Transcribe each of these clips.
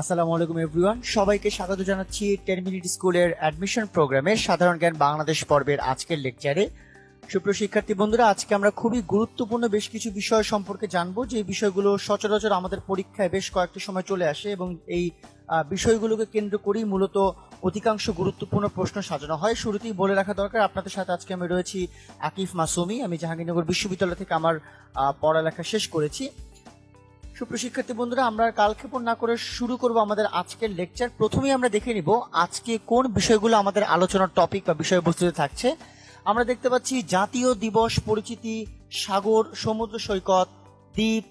আসসালামু আলাইকুম এভরিওয়ান, সবাইকে স্বাগত জানাচ্ছি 10 মিনিট স্কুলের অ্যাডমিশন প্রোগ্রামের সাধারণ জ্ঞান বাংলাদেশ পর্বের আজকের লেকচারে। সুপ্রিয় শিক্ষার্থী বন্ধুরা, আজকে আমরা খুবই গুরুত্বপূর্ণ বেশ কিছু বিষয় সম্পর্কে জানবো, যে বিষয়গুলো সচরাচর আমাদের পরীক্ষায় বেশ কয়েকটি সময় চলে আসে এবং এই বিষয়গুলোকে কেন্দ্র করেই মূলত অধিকাংশ গুরুত্বপূর্ণ প্রশ্ন সাজানো হয়। শুরুতেই বলে রাখা দরকার, আপনাদের সাথে আজকে আমি রয়েছি আকিফ মাসুমি। আমি জাহাঙ্গীরনগর বিশ্ববিদ্যালয় থেকে আমার পড়ালেখা শেষ করেছি। সুপ্রিয় শিক্ষার্থী বন্ধুরা, আমরা কালক্ষেপণ না করে শুরু করব আমাদের আজকের লেকচার। প্রথমেই আমরা দেখে নিব আজকে কোন বিষয়গুলো আমাদের আলোচনার টপিক বা বিষয়বস্তুতে থাকছে। আমরা দেখতে পাচ্ছি জাতীয় দিবস, পরিচিতি, সাগর, সমুদ্র সৈকত, দ্বীপ,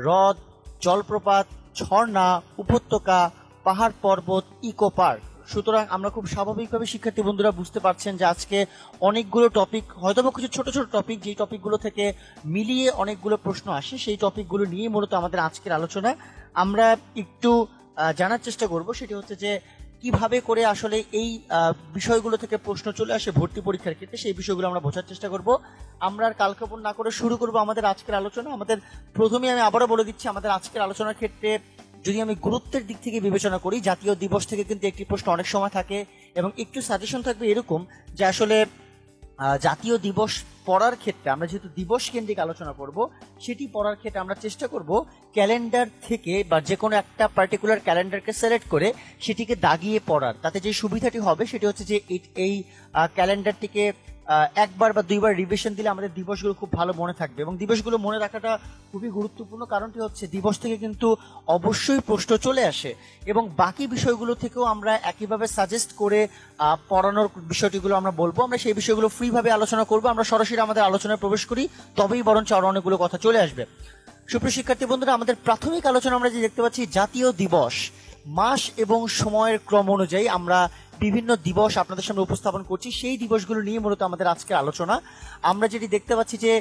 হ্রদ, জলপ্রপাত, ঝর্ণা, উপত্যকা, পাহাড় পর্বত, ইকো পার্ক। সুতরাং আমরা খুব স্বাভাবিকভাবে শিক্ষার্থী বন্ধুরা বুঝতে পারছেন যে আজকে অনেকগুলো টপিক, হয়তো কিছু ছোট ছোট টপিক, যেই টপিকগুলো থেকে মিলিয়ে অনেকগুলো প্রশ্ন আসে, সেই টপিকগুলো নিয়ে মূলত আমাদের আজকের আলোচনা। আমরা একটু জানার চেষ্টা করব, সেটি হচ্ছে যে কিভাবে করে আসলে এই বিষয়গুলো থেকে প্রশ্ন চলে আসে ভর্তি পরীক্ষার ক্ষেত্রে, সেই বিষয়গুলো আমরা বোঝার চেষ্টা করব। আমরা আর কালক্ষেপণ না করে শুরু করব আমাদের আজকের আলোচনা। আমাদের প্রথমেই আমি আবারও বলে দিচ্ছি, আমাদের আজকের আলোচনার ক্ষেত্রে যদি আমি গুরুত্বের দিক থেকে বিবেচনা করি, জাতীয় দিবস থেকে কিন্তু একটি প্রশ্ন অনেক সময় থাকে এবং একটু সাজেশন থাকবে এরকম যে আসলে জাতীয় দিবস পড়ার ক্ষেত্রে আমরা যেহেতু দিবস কেন্দ্রিক আলোচনা করব, সেটি পড়ার ক্ষেত্রে আমরা চেষ্টা করব ক্যালেন্ডার থেকে বা যে কোনো একটা পার্টিকুলার ক্যালেন্ডারকে সিলেক্ট করে সেটিকে দাগিয়ে পড়ার। তাতে যে সুবিধাটি হবে সেটি হচ্ছে যে এই ক্যালেন্ডারটিকে একবার বা দুইবার রিভিশন দিলে আমাদের দিবসগুলো খুব ভালো মনে থাকবে। এবং দিবসগুলো মনে রাখাটা খুবই গুরুত্বপূর্ণ, কারণটি হচ্ছে দিবস থেকে কিন্তু অবশ্যই প্রশ্ন চলে আসে এবং বাকি বিষয়গুলো থেকেও আমরা একইভাবে সাজেস্ট করে পড়ানোর বিষয়টিগুলো আমরা বলবো। আমরা সেই বিষয়গুলো ফ্রিভাবে আলোচনা করবো। আমরা সরাসরি আমাদের আলোচনায় প্রবেশ করি, তবেই বরঞ্চ আরো অনেকগুলো কথা চলে আসবে। সুপ্রিয় শিক্ষার্থী বন্ধুরা, আমাদের প্রাথমিক আলোচনা আমরা যে দেখতে পাচ্ছি জাতীয় দিবস, মাস এবং সময়ের ক্রম অনুযায়ী আমরা বিভিন্ন দিবস আপনাদের সামনে উপস্থাপন করছি। সেই দিবসগুলো নিয়ে মূলত আমাদের আজকের আলোচনা। আমরা যেটি দেখতে পাচ্ছি যে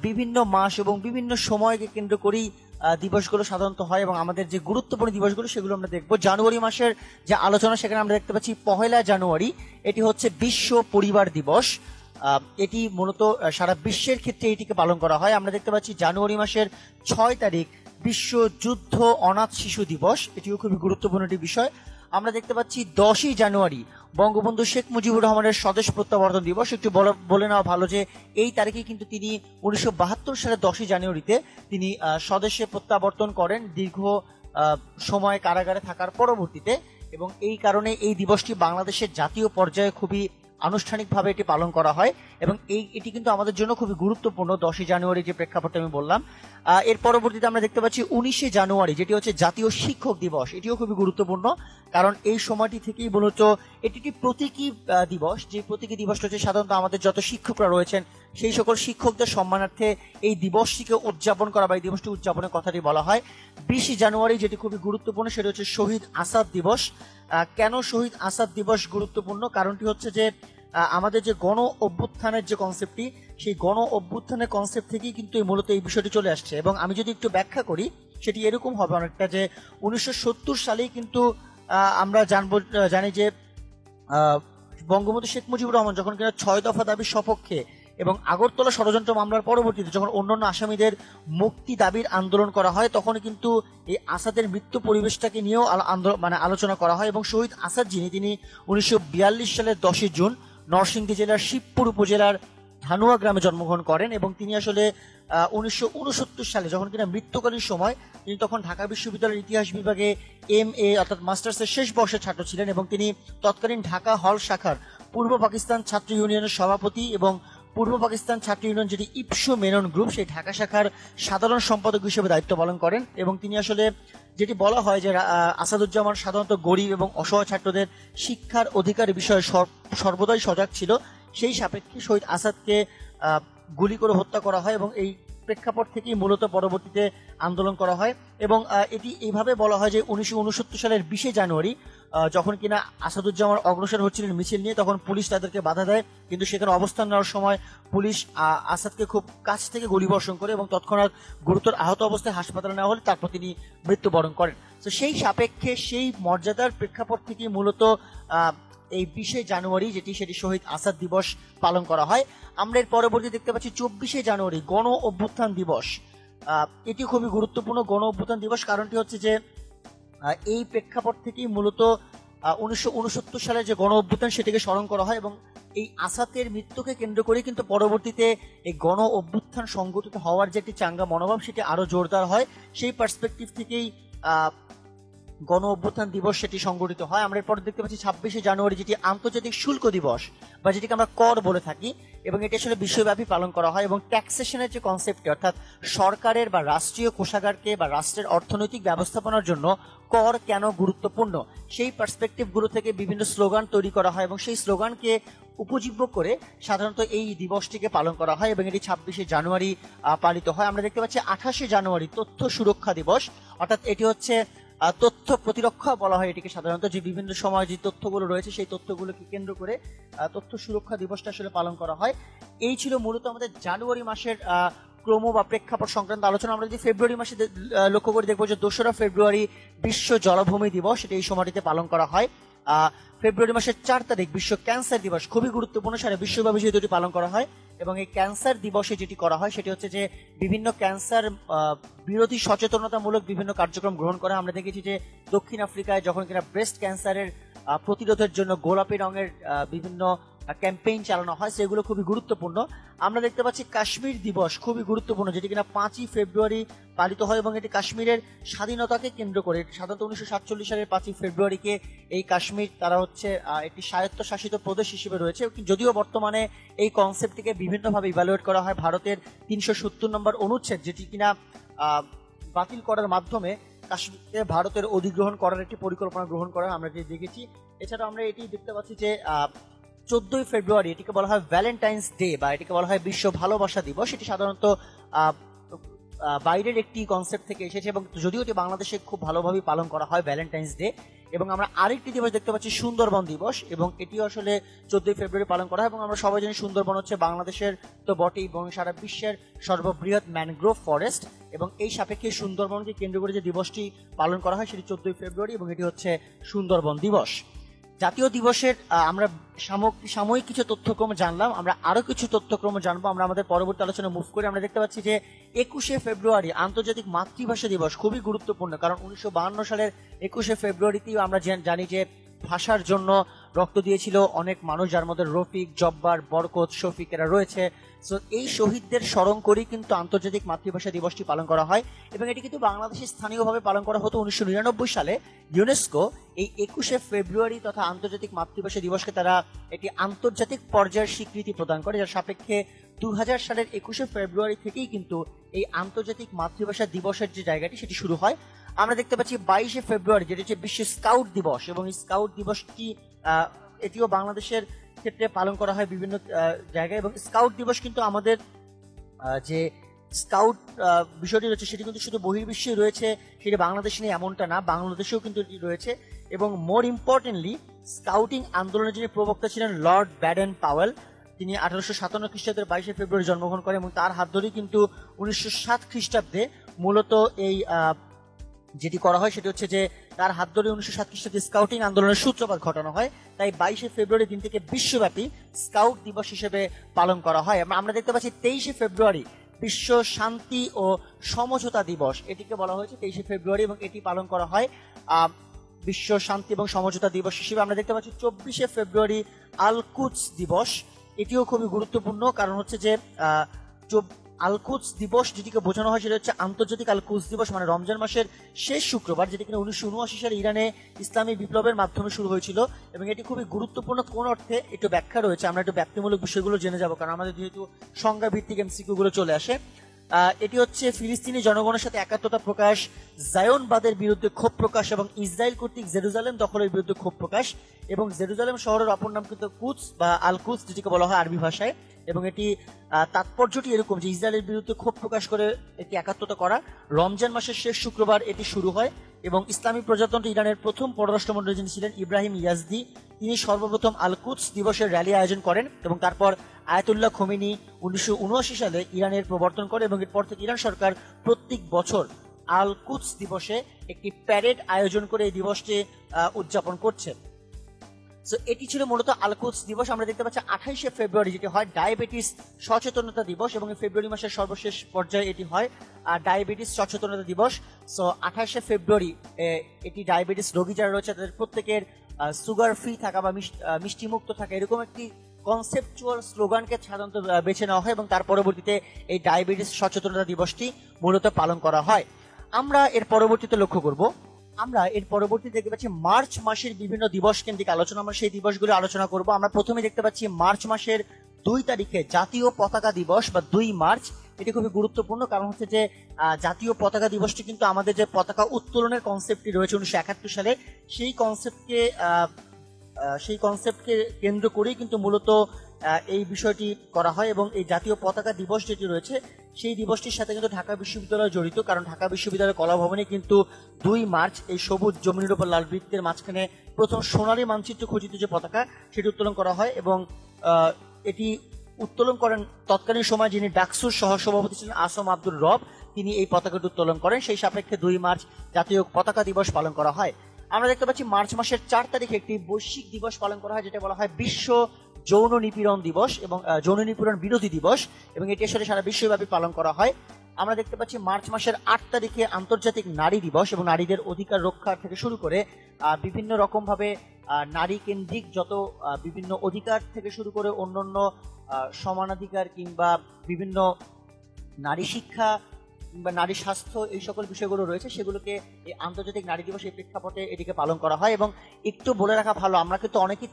বিভিন্ন মাস এবং বিভিন্ন সময়কে কেন্দ্র করেই দিবসগুলো সাধারণত হয় এবং আমাদের যে গুরুত্বপূর্ণ দিবসগুলো সেগুলো আমরা দেখব। জানুয়ারি মাসের যে আলোচনা, সেখানে আমরা দেখতে পাচ্ছি 1 জানুয়ারি, এটি হচ্ছে বিশ্ব পরিবার দিবস। এটি মূলত সারা বিশ্বের ক্ষেত্রে এটিকে পালন করা হয়। আমরা দেখতে পাচ্ছি জানুয়ারি মাসের 6 তারিখ বিশ্ব যুদ্ধ অনাথ শিশু দিবস, এটিও খুবই গুরুত্বপূর্ণ একটি বিষয়। আমরা দেখতে পাচ্ছি 10 জানুয়ারি বঙ্গবন্ধু শেখ মুজিবুর রহমানের স্বদেশ প্রত্যাবর্তন দিবস। একটু বলে নেওয়া ভালো যে এই তারিখে কিন্তু তিনি 1972 সালের 10 জানুয়ারিতে তিনি স্বদেশে প্রত্যাবর্তন করেন দীর্ঘ সময় কারাগারে থাকার পরবর্তীতে, এবং এই কারণে এই দিবসটি বাংলাদেশের জাতীয় পর্যায়ে খুবই আনুষ্ঠানিকভাবে এটি পালন করা হয় এবং এটি কিন্তু আমাদের জন্য খুবই গুরুত্বপূর্ণ। 10 জানুয়ারি যে প্রেক্ষাপটটা আমি বললাম, এর পরবর্তীতে আমরা দেখতে পাচ্ছি 19 জানুয়ারি, যেটি হচ্ছে জাতীয় শিক্ষক দিবস। এটিও খুবই গুরুত্বপূর্ণ, কারণ এই সময়টি থেকেই মূলত এটি একটি প্রতীকী দিবস। যে প্রতীকী দিবসটা হচ্ছে সাধারণত আমাদের যত শিক্ষকরা রয়েছেন সেই সকল শিক্ষকদের সম্মানার্থে এই দিবসটিকে উদযাপন করা বা এই দিবসটি উদযাপনের কথাটি বলা হয়। 20 জানুয়ারি যেটি খুবই গুরুত্বপূর্ণ, সেটা হচ্ছে শহীদ আসাদ দিবস। কেন শহীদ আসাদ দিবস গুরুত্বপূর্ণ? কারণটি হচ্ছে যে আমাদের যে গণ অভ্যুত্থানের যে কনসেপ্টটি, সেই গণ অভ্যুত্থানের কনসেপ্ট থেকেই কিন্তু মূলত এই বিষয়টি চলে আসছে। এবং আমি যদি একটু ব্যাখ্যা করি, সেটি এরকম হবে অনেকটা যে 1970 সালেই কিন্তু আমরা জানি যে বঙ্গবন্ধু শেখ মুজিবুর রহমান যখন কিনা 6 দফা দাবির সপক্ষে এবং আগরতলা ষড়যন্ত্র মামলার পরবর্তীতে যখন অন্যান্য আসামিদের মুক্তি দাবির আন্দোলন করা হয়, তখন কিন্তু এই আসাদের মৃত্যু পরিবেশটাকে নিয়েও আলোচনা করা হয়। এবং শহীদ আসাদ তিনি 1942 সালের 10 জুন নরসিংদী জেলার শিবপুর উপজেলার ধানুয়া গ্রামে জন্মগ্রহণ করেন এবং তিনি আসলে 1969 সালে যখন কিনা মৃত্যুকালীন সময়, তিনি তখন ঢাকা বিশ্ববিদ্যালয়ের ইতিহাস বিভাগে MA অর্থাৎ মাস্টার্সের শেষ বর্ষের ছাত্র ছিলেন এবং তিনি তৎকালীন ঢাকা হল শাখার পূর্ব পাকিস্তান ছাত্র ইউনিয়নের সভাপতি এবং পূর্ব পাকিস্তান ছাত্র ইউনিয়ন যেটি ইপসো মেনন গ্রুপ, সেই ঢাকা শাখার সাধারণ সম্পাদক হিসেবে দায়িত্ব পালন করেন। এবং তিনি আসলে যেটি বলা হয় যে আসাদুজ্জামান সাধারণত গরিব এবং অসহায় ছাত্রদের শিক্ষার অধিকার বিষয়ে সর্বদাই সজাগ ছিল। সেই সাপেক্ষে শহীদ আসাদকে গুলি করে হত্যা করা হয় এবং এই প্রেক্ষাপট থেকেই মূলত পরবর্তীতে আন্দোলন করা হয়। এবং এটি এইভাবে বলা হয় যে 1969 সালের 20 জানুয়ারি যখন কিনা আসাদুজ্জামান অগ্রসর হচ্ছিলেন মিছিল নিয়ে, তখন পুলিশ তাদেরকে বাধা দেয়, কিন্তু সেখানে অবস্থান নেওয়ার সময় পুলিশ আসাদকে খুব কাছ থেকে গুলিবর্ষণ করে এবং তৎক্ষণাৎ গুরুতর আহত অবস্থায় হাসপাতালে নেওয়া হলে তারপর তিনি মৃত্যুবরণ করেন। তো সেই সাপেক্ষে সেই মর্যাদার প্রেক্ষাপট থেকে মূলত এই 20 জানুয়ারি সেটি শহীদ আসাদ দিবস পালন করা হয়। আমরা এর পরবর্তী দেখতে পাচ্ছি 24 জানুয়ারি গণ অভ্যুত্থান দিবস। এটি খুবই গুরুত্বপূর্ণ গণ অভ্যুত্থান দিবস, কারণটি হচ্ছে যে এই প্রেক্ষাপট থেকেই মূলত 1969 সালে যে গণ অভ্যুত্থান সেটাকে স্মরণ করা হয়, এবং এই আসাতের মৃত্যুকে কেন্দ্র করে কিন্তু পরবর্তীতে এই গণ অভ্যুত্থান সংগঠিত হওয়ার যে একটি চাঙ্গা মনোভাব সেটি আরো জোরদার হয়। সেই পার্সপেক্টিভ থেকেই গণ অভ্যুত্থান দিবস সেটি সংগঠিত হয়। আমরা এরপর দেখতে পাচ্ছি 26শে জানুয়ারি, যেটি আন্তর্জাতিক শুল্ক দিবস বা যেটিকে আমরা কর বলে থাকি, এবং এটি আসলে বিশ্বব্যাপী পালন করা হয়। এবং ট্যাক্সেশনের যে কনসেপ্টটি, অর্থাৎ সরকারের বা রাষ্ট্রীয় কোষাগারকে বা রাষ্ট্রের অর্থনৈতিক ব্যবস্থাপনার জন্য কর কেন গুরুত্বপূর্ণ, সেই পার্সপেক্টিভগুলো থেকে বিভিন্ন স্লোগান তৈরি করা হয়, এবং সেই স্লোগানকে উপজীব্য করে সাধারণত এই দিবসটিকে পালন করা হয়, এবং এটি 26শে জানুয়ারি পালিত হয়। আমরা দেখতে পাচ্ছি 28শে জানুয়ারি তথ্য সুরক্ষা দিবস, অর্থাৎ এটি হচ্ছে তথ্য প্রতিরক্ষা বলা হয় এটিকে সাধারণত, যে বিভিন্ন সময় যে তথ্যগুলো রয়েছে সেই তথ্যগুলোকে কেন্দ্র করে তথ্য সুরক্ষা দিবসটা আসলে পালন করা হয়। এই ছিল মূলত আমাদের জানুয়ারি মাসের ক্রম বা প্রেক্ষাপট সংক্রান্ত আলোচনা। আমরা যদি ফেব্রুয়ারি মাসে লক্ষ্য করে দেখবো যে 2রা ফেব্রুয়ারি বিশ্ব জলাভূমি দিবস, এটি এই সময়টিতে পালন করা হয়। ফেব্রুয়ারি মাসের 4 তারিখ বিশ্ব ক্যান্সার দিবস, খুবই গুরুত্বপূর্ণ, সারা বিশ্বব্যাপী যেটি পালন করা হয়। এবং এই ক্যান্সার দিবসে যেটি করা হয় সেটি হচ্ছে যে বিভিন্ন ক্যান্সার বিরোধী সচেতনতামূলক বিভিন্ন কার্যক্রম গ্রহণ করা। আমরা দেখেছি যে দক্ষিণ আফ্রিকায় যখন কিনা ব্রেস্ট ক্যান্সারের প্রতিরোধের জন্য গোলাপি রঙের বিভিন্ন ক্যাম্পেইন চালানো হয়, সেগুলো খুবই গুরুত্বপূর্ণ। আমরা দেখতে পাচ্ছি কাশ্মীর দিবস, খুবই গুরুত্বপূর্ণ, যেটি কিনা 5ই ফেব্রুয়ারি পালিত হয়, এবং এটি কাশ্মীরের স্বাধীনতাকে কেন্দ্র করে। সাধারণত 1947 সালের 5ই ফেব্রুয়ারিকে এই কাশ্মীর তারা হচ্ছে একটি স্বায়ত্তশাসিত প্রদেশ হিসেবে রয়েছে, যদিও বর্তমানে এই কনসেপ্টটিকে বিভিন্নভাবে ইভ্যালুয়েট করা হয়। ভারতের 370 নম্বর অনুচ্ছেদ, যেটি কিনা বাতিল করার মাধ্যমে কাশ্মীরকে ভারতের অধিগ্রহণ করার একটি পরিকল্পনা গ্রহণ করা আমরা যে দেখেছি। এছাড়া আমরা এটি দেখতে পাচ্ছি যে 14ই ফেব্রুয়ারি এটিকে বলা হয় ভ্যালেন্টাইন্স ডে, বা এটিকে বলা হয় বিশ্ব ভালোবাসা দিবস। এটি সাধারণত বাইরের একটি কনসেপ্ট থেকে এসেছে, এবং যদিও এটি বাংলাদেশে খুব ভালোভাবে পালন করা হয় ভ্যালেন্টাইন্স ডে। এবং আমরা আরেকটি দিবস দেখতে পাচ্ছি সুন্দরবন দিবস, এবং এটিও আসলে 14ই ফেব্রুয়ারি পালন করা হয়। এবং আমরা সবাই জানি সুন্দরবন হচ্ছে বাংলাদেশের তো বটেই, এবং সারা বিশ্বের সর্ববৃহৎ ম্যানগ্রোভ ফরেস্ট, এবং এই সাপেক্ষে সুন্দরবনকে কেন্দ্র করে যে দিবসটি পালন করা হয় সেটি 14ই ফেব্রুয়ারি, এবং এটি হচ্ছে সুন্দরবন দিবস। জাতীয় দিবসের আমরা সাময়িক কিছু তথ্যক্রম জানলাম, আমরা আরো কিছু তথ্যক্রম জানবো। আমরা আমাদের পরবর্তী আলোচনা মুভ করে আমরা দেখতে পাচ্ছি যে 21শে ফেব্রুয়ারি আন্তর্জাতিক মাতৃভাষা দিবস, খুবই গুরুত্বপূর্ণ, কারণ 1952 সালের 21শে ফেব্রুয়ারিতেও আমরা জানি যে ভাষার জন্য রক্ত দিয়েছিল অনেক মানুষ, যার মধ্যে রফিক, জব্বার, বরকত, শফিক এরা রয়েছে। সো এই শহীদদের স্মরণ করেই কিন্তু আন্তর্জাতিক মাতৃভাষা দিবসটি পালন করা হয়, এবং এটি কিন্তু বাংলাদেশে স্থানীয়ভাবে পালন করা হতো 1999 সালে। ইউনেস্কো এই 21শে ফেব্রুয়ারি তথা আন্তর্জাতিক মাতৃভাষা দিবসকে তারা একটি আন্তর্জাতিক পর্যায়ের স্বীকৃতি প্রদান করে, যার সাপেক্ষে 2000 সালের 21শে ফেব্রুয়ারি থেকেই কিন্তু এই আন্তর্জাতিক মাতৃভাষা দিবসের যে জায়গাটি সেটি শুরু হয়। আমরা দেখতে পাচ্ছি 22শে ফেব্রুয়ারি, যেটি হচ্ছে বিশ্ব স্কাউট দিবস, এবং এই স্কাউট দিবসটি এটিও বাংলাদেশের ক্ষেত্রে পালন করা হয় বিভিন্ন জায়গায়। এবং স্কাউট দিবস কিন্তু আমাদের যে স্কাউট বিষয়টি রয়েছে সেটি কিন্তু শুধু বহির্বিশ্বে রয়েছে, সেটি বাংলাদেশে নেই এমনটা না, বাংলাদেশেও কিন্তু এটি রয়েছে। এবং মোর ইম্পর্টেন্টলি স্কাউটিং আন্দোলনের যিনি প্রবক্তা ছিলেন লর্ড ব্যাডেন পাওয়েল, তিনি 1857 খ্রিস্টাব্দের 22শে ফেব্রুয়ারি জন্মগ্রহণ করেন, এবং তার হাত ধরেই কিন্তু 1907 খ্রিস্টাব্দে মূলত এই যেটি করা হয় সেটি হচ্ছে যে তার হাত ধরে 1907 খ্রিস্টাব্দে স্কাউটিং আন্দোলনের সূত্রপাত ঘটানো হয়। তাই 22শে ফেব্রুয়ারি দিন থেকে বিশ্বব্যাপী স্কাউট দিবস হিসেবে পালন করা হয়। আমরা দেখতে পাচ্ছি 23শে ফেব্রুয়ারি বিশ্ব শান্তি ও সমঝোতা দিবস, এটিকে বলা হয়েছে 23শে ফেব্রুয়ারি, এবং এটি পালন করা হয় বিশ্ব শান্তি এবং সমঝোতা দিবস হিসেবে। আমরা দেখতে পাচ্ছি 24শে ফেব্রুয়ারি আল কুদস দিবস, এটিও খুবই গুরুত্বপূর্ণ, কারণ হচ্ছে যে আল কুদস দিবস যেটিকে বোঝানো হয় সেটা হচ্ছে আন্তর্জাতিক আল কুদস দিবস, মানে রমজান মাসের শেষ শুক্রবার, যেটি কিনা 1979 সালে ইরানে ইসলামী বিপ্লবের মাধ্যমে শুরু হয়েছিল। এবং এটি খুবই গুরুত্বপূর্ণ, কোন অর্থে একটু ব্যাখ্যা রয়েছে, আমরা একটু ব্যক্তিমূলক বিষয়গুলো জেনে যাবো, কারণ আমাদের যেহেতু সংজ্ঞা ভিত্তিক এমসিকিউ গুলো চলে আসে। এটি হচ্ছে ফিলিস্তিনি জনগণের সাথে একাত্মতা প্রকাশ, জায়নবাদের বিরুদ্ধে ক্ষোভ প্রকাশ, এবং ইসরায়েল কর্তৃক জেরুজালেম দখলের বিরুদ্ধে ক্ষোভ প্রকাশ। এবং জেরুজালেম শহরের অপর নাম কিন্তু কুদস বা আল কুদস, যেটিকে বলা হয় আরবি ভাষায়। এবং এটি তাৎপর্যটি এরকম যে ইসরায়েলের বিরুদ্ধে ক্ষোভ প্রকাশ করে এটি একাত্মতা করা। রমজান মাসের শেষ শুক্রবার এটি শুরু হয়, এবং ইসলামী প্রজাতন্ত্র ইরানের প্রথম পররাষ্ট্রমন্ত্রী যিনি ছিলেন ইব্রাহিম ইয়াজদি, তিনি সর্বপ্রথম আল কুদস দিবসের র্যালি আয়োজন করেন, এবং তারপর আয়াতুল্লাহ খোমেনি 1979 সালে ইরানের প্রবর্তন করে, এবং এরপর থেকে ইরান সরকার প্রত্যেক বছর আল কুদস দিবসে একটি প্যারেড আয়োজন করে এই দিবসটি উদযাপন করছে। সো এটি ছিল মূলত আল-কুদস দিবস। আমরা দেখতে পাচ্ছি 28শে ফেব্রুয়ারি যেটি হয় ডায়াবেটিস সচেতনতা দিবস, এবং ফেব্রুয়ারি মাসের সর্বশেষ পর্যায়ে এটি হয় ডায়াবেটিস সচেতনতা দিবস। সো 28শে ফেব্রুয়ারি এটি ডায়াবেটিস রোগী যারা রয়েছে তাদের প্রত্যেকের সুগার ফ্রি থাকা বা মিষ্টি মুক্ত থাকা এরকম একটি কনসেপচুয়াল স্লোগানকে সাধারণত বেছে নেওয়া হয়, এবং তার পরবর্তীতে এই ডায়াবেটিস সচেতনতা দিবসটি মূলত পালন করা হয়। আমরা এর পরবর্তীতে লক্ষ্য করব, আমরা এর পরবর্তী দেখতে পাচ্ছি মার্চ মাসের বিভিন্ন দিবস কেন্দ্রিক আলোচনা, আমরা সেই দিবসগুলো আলোচনা করব। আমরা প্রথমে দেখতে পাচ্ছি মার্চ মাসের 2 তারিখে জাতীয় পতাকা দিবস বা 2 মার্চ। এটি খুবই গুরুত্বপূর্ণ, কারণ হচ্ছে যে জাতীয় পতাকা দিবসটি কিন্তু আমাদের যে পতাকা উত্তোলনের কনসেপ্টটি রয়েছে 1971 সালে, সেই কনসেপ্টকে কেন্দ্র করেই কিন্তু মূলত এই বিষয়টি করা হয়। এবং এই জাতীয় পতাকা দিবস যেটি রয়েছে সেই দিবসটির সাথে কিন্তু ঢাকা বিশ্ববিদ্যালয় জড়িত, কারণ ঢাকা বিশ্ববিদ্যালয়ের কলা ভবনে কিন্তু 2 মার্চ এই সবুজ জমিনের উপর লাল বৃত্তের মাঝখানে প্রথম সোনালী মানচিত্র খচিত যে পতাকা সেটি উত্তোলন করা হয়। এবং এটি উত্তোলন করেন তৎকালীন সময় যিনি ডাকসুর সহসভাপতি ছিলেন আসম আব্দুর রব, তিনি এই পতাকাটি উত্তোলন করেন। সেই সাপেক্ষে 2 মার্চ জাতীয় পতাকা দিবস পালন করা হয়। আমরা দেখতে পাচ্ছি মার্চ মাসের 4 তারিখে একটি বৈশ্বিক দিবস পালন করা হয়, যেটা বলা হয় বিশ্ব যৌন নিপীড়ন দিবস এবং যৌন নিপীড়ন বিরোধী দিবস, এবং এটি আসলে সারা বিশ্বব্যাপী পালন করা হয়। আমরা দেখতে পাচ্ছি মার্চ মাসের 8 তারিখে আন্তর্জাতিক নারী দিবস, এবং নারীদের অধিকার রক্ষা থেকে শুরু করে বিভিন্ন রকম ভাবে নারী কেন্দ্রিক যত বিভিন্ন অধিকার থেকে শুরু করে অন্যান্য সমানাধিকার কিংবা বিভিন্ন নারী শিক্ষা কিংবা নারী স্বাস্থ্য এই সকল বিষয়গুলো রয়েছে, সেগুলোকে এই আন্তর্জাতিক নারী দিবস এই প্রেক্ষাপটে এটিকে পালন করা হয়। এবং একটু বলে রাখা ভালো, আমরা কিন্তু অনেকেই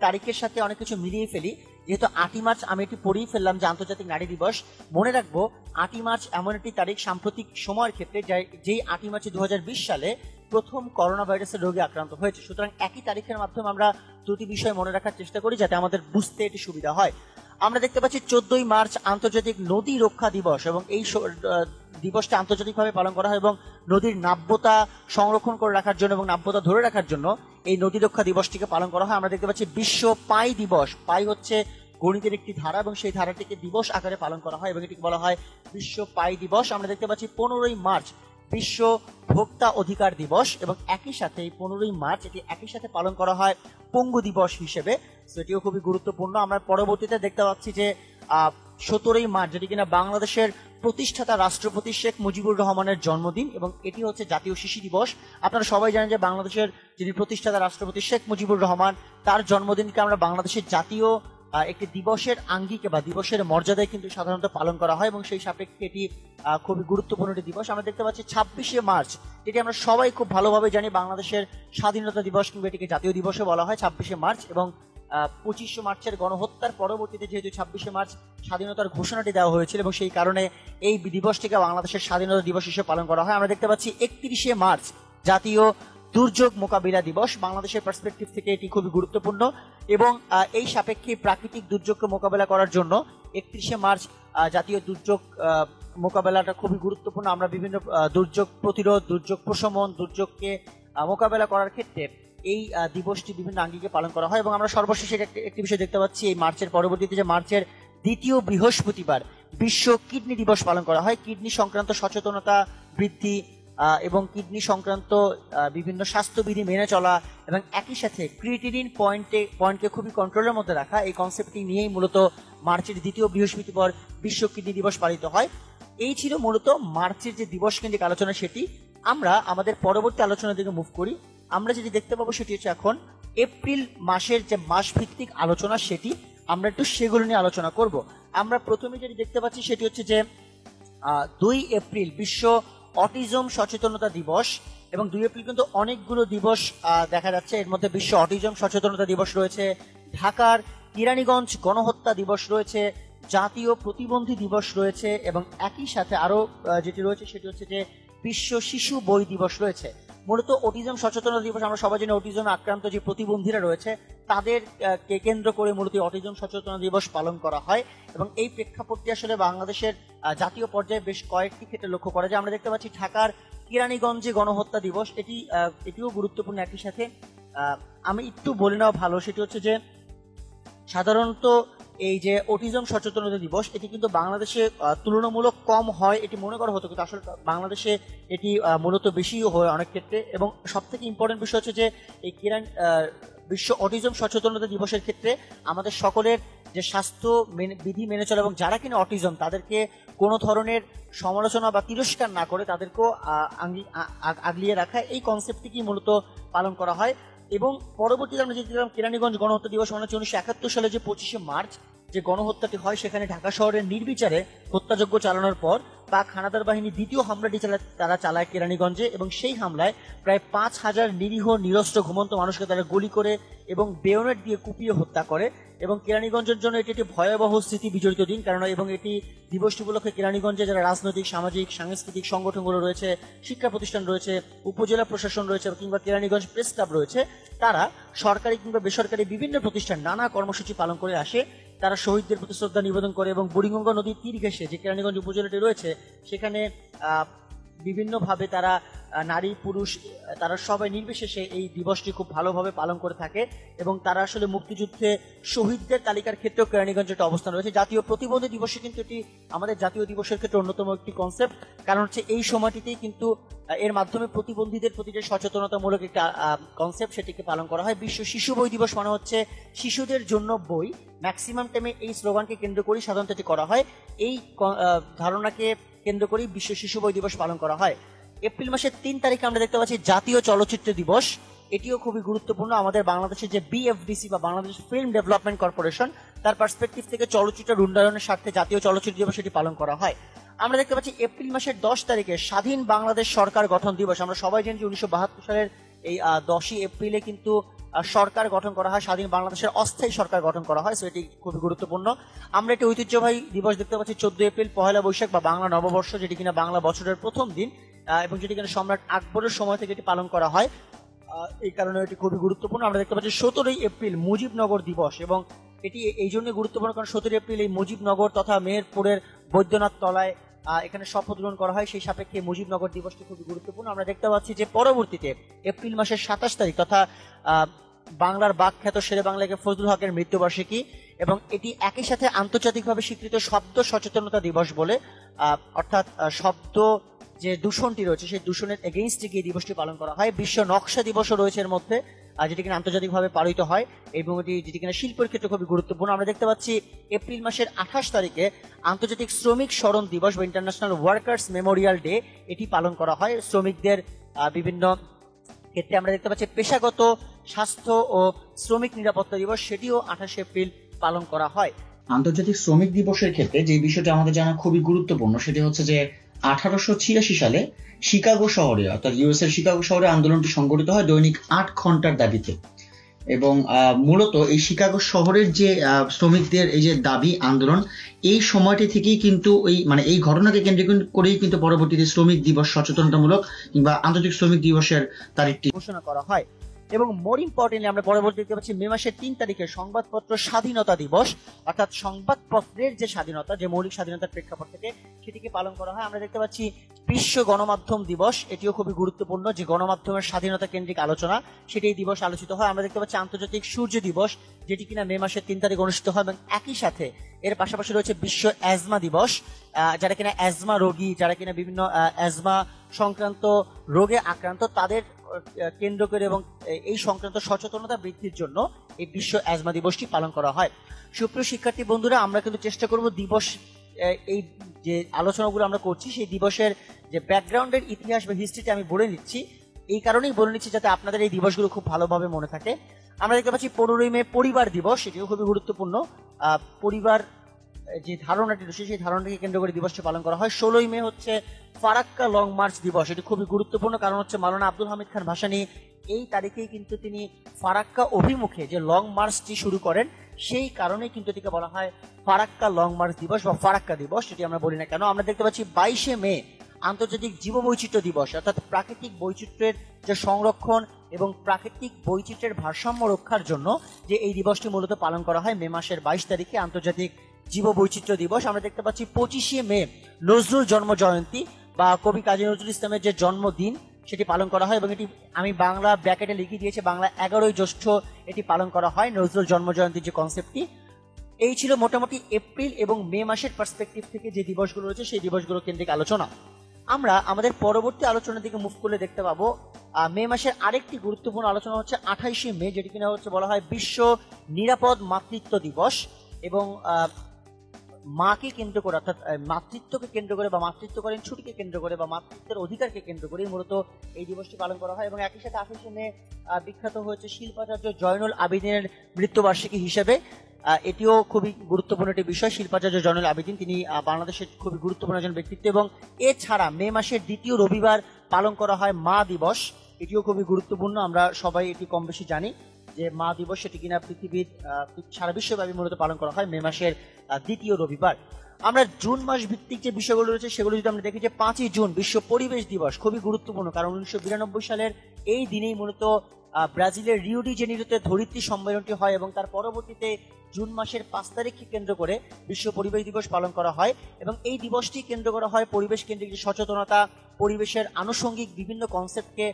তারিখের সাথে অনেক কিছু মিলিয়ে ফেলি। যেহেতু 8ই মার্চ আমি এটি পড়েই ফেললাম যে আন্তর্জাতিক নারী দিবস, মনে রাখবো 8ই মার্চ এমন একটি তারিখ সাম্প্রতিক সময়ের ক্ষেত্রে যেই 8ই মার্চ 2020 সালে প্রথম করোনা ভাইরাসের রোগে আক্রান্ত হয়েছে। সুতরাং একই তারিখের মাধ্যমে আমরা দুটি বিষয় মনে রাখার চেষ্টা করি যাতে আমাদের বুঝতে এটি সুবিধা হয়। আমরা দেখতে পাচ্ছি 14ই মার্চ আন্তর্জাতিক নদী রক্ষা দিবস, এবং এই দিবসটা আন্তর্জাতিকভাবে পালন করা হয় এবং নদীর নাব্যতা সংরক্ষণ করে রাখার জন্য এবং নাব্যতা ধরে রাখার জন্য এই নদী রক্ষা দিবসটিকে পালন করা হয়। আমরা দেখতে পাচ্ছি বিশ্ব পাই দিবস। পাই হচ্ছে গণিতের একটি ধারা, এবং সেই ধারাটিকে দিবস আকারে পালন করা হয় এবং এটিকে বলা হয় বিশ্ব পাই দিবস। আমরা দেখতে পাচ্ছি 15ই মার্চ বিশ্ব ভোক্তা অধিকার দিবস, এবং একই সাথে এই 15ই মার্চ এটি একই সাথে পালন করা হয় পঙ্গু দিবস হিসেবে। সেটিও খুবই গুরুত্বপূর্ণ। আমরা পরবর্তীতে দেখতে পাচ্ছি যে 17ই মার্চ, যেটি কিনা বাংলাদেশের প্রতিষ্ঠাতা রাষ্ট্রপতি শেখ মুজিবুর রহমানের জন্মদিন, এবং এটি হচ্ছে জাতীয় শিশু দিবস। আপনারা সবাই জানেন যে বাংলাদেশের যিনি প্রতিষ্ঠাতা রাষ্ট্রপতি শেখ মুজিবুর রহমান, তার জন্মদিনকে আমরা বাংলাদেশের জাতীয় একটি দিবসের আঙ্গিকে বা দিবসের মর্যাদায় কিন্তু সাধারণত পালন করা হয়, এবং সেই সাপেক্ষে এটি খুবই গুরুত্বপূর্ণ একটি দিবস। আমরা দেখতে পাচ্ছি 26শে মার্চ, যেটি আমরা সবাই খুব ভালোভাবে জানি বাংলাদেশের স্বাধীনতা দিবস, কিংবা এটিকে জাতীয় দিবসও বলা হয় 26শে মার্চ। এবং 25শে মার্চের গণহত্যার পরবর্তীতে যেহেতু 26শে মার্চ স্বাধীনতার ঘোষণাটি দেওয়া হয়েছিল, এবং সেই কারণে এই দিবসটিকে বাংলাদেশের স্বাধীনতা দিবস হিসেবে পালন করা হয়। আমরা দেখতে পাচ্ছি 31শে মার্চ জাতীয় দুর্যোগ মোকাবিলা দিবস। বাংলাদেশের পার্সপেক্টিভ থেকে এটি খুবই গুরুত্বপূর্ণ, এবং এই সাপেক্ষে প্রাকৃতিক দুর্যোগকে মোকাবেলা করার জন্য 31শে মার্চ জাতীয় দুর্যোগ মোকাবেলাটা খুবই গুরুত্বপূর্ণ। আমরা বিভিন্ন দুর্যোগ প্রতিরোধ, দুর্যোগ প্রশমন, দুর্যোগকে মোকাবেলা করার ক্ষেত্রে এই দিবসটি বিভিন্ন আঙ্গিকে পালন করা হয়। এবং আমরা সর্বশেষে একটি বিষয় দেখতে পাচ্ছি, এই মার্চের পরবর্তীতে যে মার্চের 2য় বৃহস্পতিবার বিশ্ব কিডনি দিবস পালন করা হয়। কিডনি সংক্রান্ত সচেতনতা বৃদ্ধি এবং কিডনি সংক্রান্ত বিভিন্ন স্বাস্থ্যবিধি মেনে চলা, এবং একই সাথে ক্রিয়েটিনিন পয়েন্টকে খুবই কন্ট্রোলের মধ্যে রাখা, এই কনসেপ্টটি নিয়েই মূলত মার্চের 2য় বৃহস্পতিবার বিশ্ব কিডনি দিবস পালিত হয়। এই ছিল মূলত মার্চের যে দিবস কেন্দ্রিক আলোচনা সেটি। আমরা আমাদের পরবর্তী আলোচনার দিকে মুভ করি। আমরা যেটি দেখতে পাবো সেটি হচ্ছে এখন এপ্রিল মাসের যে মাস ভিত্তিক আলোচনা, সেটি আমরা একটু সেগুলো নিয়ে আলোচনা করব। আমরা প্রথমে যেটি দেখতে পাচ্ছি সেটি হচ্ছে যে 2 এপ্রিল বিশ্ব অটিজম সচেতনতা দিবস, এবং 2 এপ্রিল কিন্তু অনেকগুলো দিবস দেখা যাচ্ছে। এর মধ্যে বিশ্ব অটিজম সচেতনতা দিবস রয়েছে, ঢাকার কিরানীগঞ্জ গণহত্যা দিবস রয়েছে, জাতীয় প্রতিবন্ধী দিবস রয়েছে, এবং একই সাথে আরো যেটি রয়েছে সেটি হচ্ছে যে বিশ্ব শিশু বই দিবস রয়েছে। মূলত অটিজম সচেতনতা দিবস, আমরা সবাই জানি অটিজম আক্রান্ত যে প্রতিবন্ধীরা রয়েছে তাদেরকে কেন্দ্র করে মূলত অটিজম সচেতনতা দিবস পালন করা হয়, এবং এই প্রেক্ষাপটটি আসলে বাংলাদেশের জাতীয় পর্যায়ে বেশ কয়েকটি ক্ষেত্রে লক্ষ্য করা যায়। আমরা দেখতে পাচ্ছি ঢাকার কিরানীগঞ্জে গণহত্যা দিবস, এটিও গুরুত্বপূর্ণ। একই সাথে আমি একটু বলে নেওয়া ভালো, সেটি হচ্ছে যে সাধারণত এই যে অটিজম সচেতনতা দিবস, এটি কিন্তু বাংলাদেশে তুলনামূলক কম হয় এটি মনে করা হতো, কিন্তু আসলে বাংলাদেশে এটি মূলত বেশিও হয় অনেক ক্ষেত্রে। এবং সব থেকে ইম্পর্টেন্ট বিষয় হচ্ছে যে এই বিশ্ব অটিজম সচেতনতা দিবসের ক্ষেত্রে আমাদের সকলের যে স্বাস্থ্য বিধি মেনে চলা এবং যারা কিনা অটিজম তাদেরকে কোনো ধরনের সমালোচনা বা তিরস্কার না করে তাদেরকেও আগলিয়ে রাখা, এই কনসেপ্টটি মূলত পালন করা হয়। এবং পরবর্তীতে আমরা দেখতে পেলাম কেরানীগঞ্জ গণহত্যা দিবস মানে 1971 সালে যে 25শে মার্চ যে গণহত্যাটি হয়, সেখানে ঢাকা শহরের নির্বিচারে হত্যাযজ্ঞ চালানোর পর পাক হানাদার বাহিনী দ্বিতীয় হামলাটি তারা চালায় কেরানীগঞ্জে, এবং সেই হামলায় প্রায় 5,000 নিরীহ নিরস্ত্র ঘুমন্ত মানুষকে তারা গুলি করে এবং বেয়নেট দিয়ে কুপিয়ে হত্যা করে। এবং কেরানীগঞ্জের জন্য এটি একটি ভয়াবহ স্মৃতি বিজড়িত দিন, কারণ এবং এটি দিবসটি উপলক্ষে কেরানীগঞ্জে যারা রাজনৈতিক, সামাজিক, সাংস্কৃতিক সংগঠনগুলো রয়েছে, শিক্ষা প্রতিষ্ঠান রয়েছে, উপজেলা প্রশাসন রয়েছে কিংবা কেরানীগঞ্জ প্রেস ক্লাব রয়েছে, তারা সরকারি কিংবা বেসরকারি বিভিন্ন প্রতিষ্ঠান নানা কর্মসূচি পালন করে আসে। তারা শহীদদের প্রতি শ্রদ্ধা নিবেদন করে এবং বুড়িগঙ্গা নদীর তীর ঘেঁষে যে কেরানীগঞ্জ উপজেলাটি রয়েছে সেখানে বিভিন্নভাবে তারা নারী পুরুষ তারা সবাই নির্বিশেষে এই দিবসটি খুব ভালোভাবে পালন করে থাকে। এবং তারা আসলে মুক্তিযুদ্ধে শহীদদের তালিকার ক্ষেত্রেও কেরানীগঞ্জে একটা অবস্থান রয়েছে। জাতীয় প্রতিবন্ধী দিবসে কিন্তু এটি আমাদের জাতীয় দিবসের ক্ষেত্রে অন্যতম একটি কনসেপ্ট, কারণ হচ্ছে এই সময়টিতেই কিন্তু এর মাধ্যমে প্রতিবন্ধীদের প্রতি যে সচেতনতামূলক একটা কনসেপ্ট সেটিকে পালন করা হয়। বিশ্ব শিশু বই দিবস মানে হচ্ছে শিশুদের জন্য বই, ম্যাক্সিমাম টাইমে এই স্লোগানকে কেন্দ্র করে সাধারণত এটি করা হয়। এই ধারণাকে কেন্দ্র করেই বিশ্ব শিশু বই দিবস পালন করা হয়। এপ্রিল মাসের 3 তারিখে আমরা দেখতে পাচ্ছি জাতীয় চলচ্চিত্র দিবস। এটিও খুবই গুরুত্বপূর্ণ। আমাদের বাংলাদেশের যে বিএফডিসি বা বাংলাদেশ ফিল্ম ডেভেলপমেন্ট কর্পোরেশন, তার পার্সপেক্টিভ থেকে চলচ্চিত্রের উন্নয়নের স্বার্থে জাতীয় চলচ্চিত্র দিবস এটি পালন করা হয়। আমরা দেখতে পাচ্ছি এপ্রিল মাসের 10 তারিখে স্বাধীন বাংলাদেশ সরকার গঠন দিবস। আমরা সবাই জানি যে 1972 সালের এই 10ই এপ্রিলে কিন্তু সরকার গঠন করা হয়, স্বাধীন বাংলাদেশের অস্থায়ী সরকার গঠন করা হয়। সো এটি খুবই গুরুত্বপূর্ণ। আমরা একটি ঐতিহ্যবাহী দিবস দেখতে পাচ্ছি 14 এপ্রিল, পহেলা বৈশাখ বা বাংলা নববর্ষ, যেটি কিনা বাংলা বছরের প্রথম দিন এবং যেটি কিনা সম্রাট আকবরের সময় থেকে এটি পালন করা হয়। এই কারণে এটি খুবই গুরুত্বপূর্ণ। আমরা দেখতে পাচ্ছি 17 এপ্রিল মুজিবনগর দিবস, এবং এটি এই জন্য গুরুত্বপূর্ণ কারণ 17 এপ্রিল এই মুজিবনগর তথা মেহেরপুরের বৈদ্যনাথ তলায় এখানে শপথ গ্রহণ করা হয়। সেই সাপেক্ষে মুজিবনগর দিবসটি খুবই গুরুত্বপূর্ণ। আমরা দেখতে পাচ্ছি যে পরবর্তীতে এপ্রিল মাসের 27 তারিখ তথা বাংলার বাকখ্যাত শেরে বাংলাকে ফজলুল হকের মৃত্যুবার্ষিকী, এবং এটি একই সাথে আন্তর্জাতিকভাবে স্বীকৃত শব্দ সচেতনতা দিবস বলে, অর্থাৎ শব্দ যে দূষণটি রয়েছে সেই দূষণের এগেইনস্টে গিয়ে দিবসটি পালন করা হয়। বিশ্ব নকশা দিবসও রয়েছে এর মধ্যে, যেটি কিনা আন্তর্জাতিকভাবে পালিত হয় এবং এটি যেটি কিনা শিল্পের ক্ষেত্রে খুবই গুরুত্বপূর্ণ। আমরা দেখতে পাচ্ছি এপ্রিল মাসের 28 তারিখে আন্তর্জাতিক শ্রমিক স্মরণ দিবস বা ইন্টারন্যাশনাল ওয়ার্কার্স মেমোরিয়াল ডে এটি পালন করা হয়। শ্রমিকদের বিভিন্ন ক্ষেত্রে আমরা দেখতে পাচ্ছি পেশাগত স্বাস্থ্য ও শ্রমিক নিরাপত্তা দিবস, সেটিও 28 এপ্রিল পালন করা হয়। আন্তর্জাতিক শ্রমিক দিবসের ক্ষেত্রে যে বিষয়টি আমাদের জানা খুবই গুরুত্বপূর্ণ সেটি হচ্ছে যে 1886 সালে শিকাগো শহরে, অর্থাৎ ইউএস এর শিকাগো শহরে আন্দোলনটি সংগঠিত হয় দৈনিক 8 ঘন্টার দাবিতে। এবং মূলত এই শিকাগো শহরের যে শ্রমিকদের এই যে দাবি আন্দোলন, এই সময়টি থেকেই কিন্তু এই ঘটনাকে কেন্দ্র করেই কিন্তু পরবর্তীতে শ্রমিক দিবস সচেতনতামূলক কিংবা আন্তর্জাতিক শ্রমিক দিবসের তারিখটি ঘোষণা করা হয়। এবং মোর ইম্পর্টেন্টলি আমরা পরবর্তী দেখতে পাচ্ছি মে মাসের 3 তারিখে সংবাদপত্র স্বাধীনতা দিবস, অর্থাৎ সংবাদপত্রের যে স্বাধীনতা, যে মৌলিক স্বাধীনতার প্রেক্ষাপট থেকে সেটিকে পালন করা হয়। আমরা দেখতে পাচ্ছি বিশ্ব গণমাধ্যম দিবস, এটিও খুবই গুরুত্বপূর্ণ, যে গণমাধ্যমের স্বাধীনতা কেন্দ্রিক আলোচনা সেটি এই দিবস আলোচিত হয়। আমরা দেখতে পাচ্ছি আন্তর্জাতিক সূর্য দিবস, যেটি কিনা মে মাসের 3 তারিখ অনুষ্ঠিত হয়। এবং একই সাথে এর পাশাপাশি রয়েছে বিশ্ব অ্যাজমা দিবস, যারা কিনা অ্যাজমা রোগী, যারা কিনা বিভিন্ন অ্যাজমা সংক্রান্ত রোগে আক্রান্ত, তাদের কেন্দ্র করে এবং এই সংক্রান্ত সচেতনতা বৃদ্ধির জন্য এই বিশ্ব অ্যাজমা দিবসটি পালন করা হয়। সুপ্রিয় শিক্ষার্থী বন্ধুরা, আমরা কিন্তু চেষ্টা করব দিবস এই যে আলোচনাগুলো আমরা করছি সেই দিবসের যে ব্যাকগ্রাউন্ডের ইতিহাস বা হিস্ট্রিটা আমি বলে নিচ্ছি, এই কারণেই বলে নিচ্ছি যাতে আপনাদের এই দিবসগুলো খুব ভালোভাবে মনে থাকে। আমরা দেখতে পাচ্ছি 15ই মে পরিবার দিবস, সেটিও খুবই গুরুত্বপূর্ণ। পরিবার যে ধারণাটি রয়েছে সেই ধারণাটিকে কেন্দ্র করে দিবসটি পালন করা হয়। 16ই মে হচ্ছে ফারাক্কা লং মার্চ দিবস, এটি খুবই গুরুত্বপূর্ণ কারণ হচ্ছে মাওলানা আব্দুল হামিদ খান ভাসানী এই তারিখেই কিন্তু তিনি ফারাক্কা অভিমুখে যে লং মার্চটি শুরু করেন, সেই কারণেই কিন্তু এটিকে বলা হয় ফারাক্কা লং মার্চ দিবস বা ফারাক্কা দিবস, যেটি আমরা বলি না কেন। আমরা দেখতে পাচ্ছি 22শে মে আন্তর্জাতিক জীববৈচিত্র্য দিবস, অর্থাৎ প্রাকৃতিক বৈচিত্র্যের যে সংরক্ষণ এবং প্রাকৃতিক বৈচিত্র্যের ভারসাম্য রক্ষার জন্য যে এই দিবসটি মূলত পালন করা হয় মে মাসের 22 তারিখে আন্তর্জাতিক জীববৈচিত্র্য দিবস। আমরা দেখতে পাচ্ছি 25শে মে নজরুল জন্ম জয়ন্তী বা কবি কাজী নজরুল ইসলামের যে জন্মদিন সেটি পালন করা হয়, এবং এটি আমি বাংলা ব্র্যাকেটে লিখে দিয়েছি, বাংলা 11ই জ্যৈষ্ঠ এটি পালন করা হয় নজরুল জন্ম জয়ন্তীর যে কনসেপ্টটি। এই ছিল মোটামুটি এপ্রিল এবং মে মাসের পার্সপেক্টিভ থেকে যে দিবসগুলো রয়েছে সেই দিবসগুলো কেন্দ্রিক আলোচনা। আমরা আমাদের পরবর্তী আলোচনার দিকে মুভ করলে দেখতে পাবো মে মাসের আরেকটি গুরুত্বপূর্ণ আলোচনা হচ্ছে 28শে মে, যেটি কিনা হচ্ছে বলা হয় বিশ্ব নিরাপদ মাতৃত্ব দিবস। এবং মাকে কেন্দ্র করে, অর্থাৎ মাতৃত্বকে কেন্দ্র করে বা মাতৃত্বকালীন ছুটিকে কেন্দ্র করে বা মাতৃত্বের অধিকারকে কেন্দ্র করে মূলত এই দিবসটি পালন করা হয়। এবং একই সাথে 28শে মে বিখ্যাত হয়েছে শিল্পাচার্য জয়নুল আবেদিনের মৃত্যুবার্ষিকী হিসেবে। এটিও খুবই গুরুত্বপূর্ণ একটি বিষয়। শিল্পাচার্য জয়নুল আবেদিন তিনি বাংলাদেশের খুবই গুরুত্বপূর্ণ একজন ব্যক্তিত্ব। এবং এছাড়া মে মাসের দ্বিতীয় রবিবার পালন করা হয় মা দিবস, এটিও খুবই গুরুত্বপূর্ণ। আমরা সবাই এটি কম বেশি জানি যে মা দিবস সেটি কিনা পৃথিবীর সারা বিশ্বব্যাপী মূলত পালন করা হয় মে মাসের দ্বিতীয় রবিবার। আমরা জুন মাস ভিত্তিক যে বিষয়গুলো রয়েছে সেগুলো যদি আমরা দেখি, যে 5ই জুন বিশ্ব পরিবেশ দিবস খুবই গুরুত্বপূর্ণ, কারণ 1992 সালের এই দিনেই মূলত ব্রাজিলের রিও ডি জেনিরোতে ধরিত্রী সম্মেলনটি হয় এবং তার পরবর্তীতে জুন মাসের 5 তারিখকে কেন্দ্র করে বিশ্ব পরিবেশ দিবস পালন করা হয়। এবং এই দিবসটি কেন্দ্র করা হয় পরিবেশ কেন্দ্রিক যে সচেতনতা, পরিবেশের আনুষঙ্গিক বিভিন্ন কনসেপ্টকে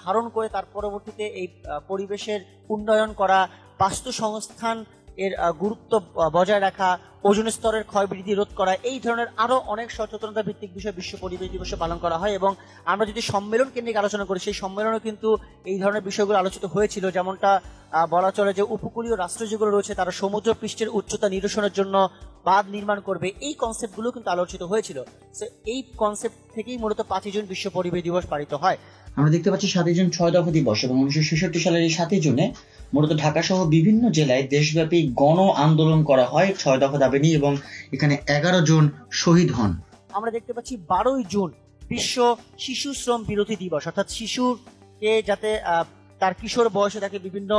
ধারণ করে তার পরবর্তীতে এই পরিবেশের উন্নয়ন করা, বাস্তুসংস্থান এর গুরুত্ব বজায় রাখা, ওজোন স্তরের ক্ষয় বৃদ্ধি রোধ করা, এই ধরনের আরো অনেক সচেতনতা ভিত্তিক বিষয় বিশ্ব পরিবেশ দিবসে পালন করা হয়। এবং আমরা যদি সম্মেলন কেন্দ্রিক আলোচনা করি, সেই সম্মেলনে কিন্তু এই ধরনের বিষয়গুলো আলোচিত হয়েছিল, যেমনটা বলা চলে যে উপকূলীয় রাষ্ট্র যেগুলো রয়েছে তারা সমুদ্র পৃষ্ঠের উচ্চতা নিরসনের জন্য বাঁধ নির্মাণ করবে, এই কনসেপ্টগুলো কিন্তু আলোচিত হয়েছিল। এই কনসেপ্ট থেকেই মূলত 5ই জুন বিশ্ব পরিবেশ দিবস পালিত হয়। আমরা দেখতে পাচ্ছি 7ই জুন 6 দফা দিবস এবং 1966 সালের এই 7ই জুনে মূলত ঢাকা সহ বিভিন্ন জেলায় দেশব্যাপী গণ আন্দোলন করা হয় 6 দফা দাবি নিয়ে এবং এখানে 11 জন শহীদ হন। আমরা দেখতে পাচ্ছি 12ই জুন বিশ্ব শিশু শ্রম বিরোধী দিবস, অর্থাৎ শিশুকে যাতে তার কিশোর বয়সে তাকে বিভিন্ন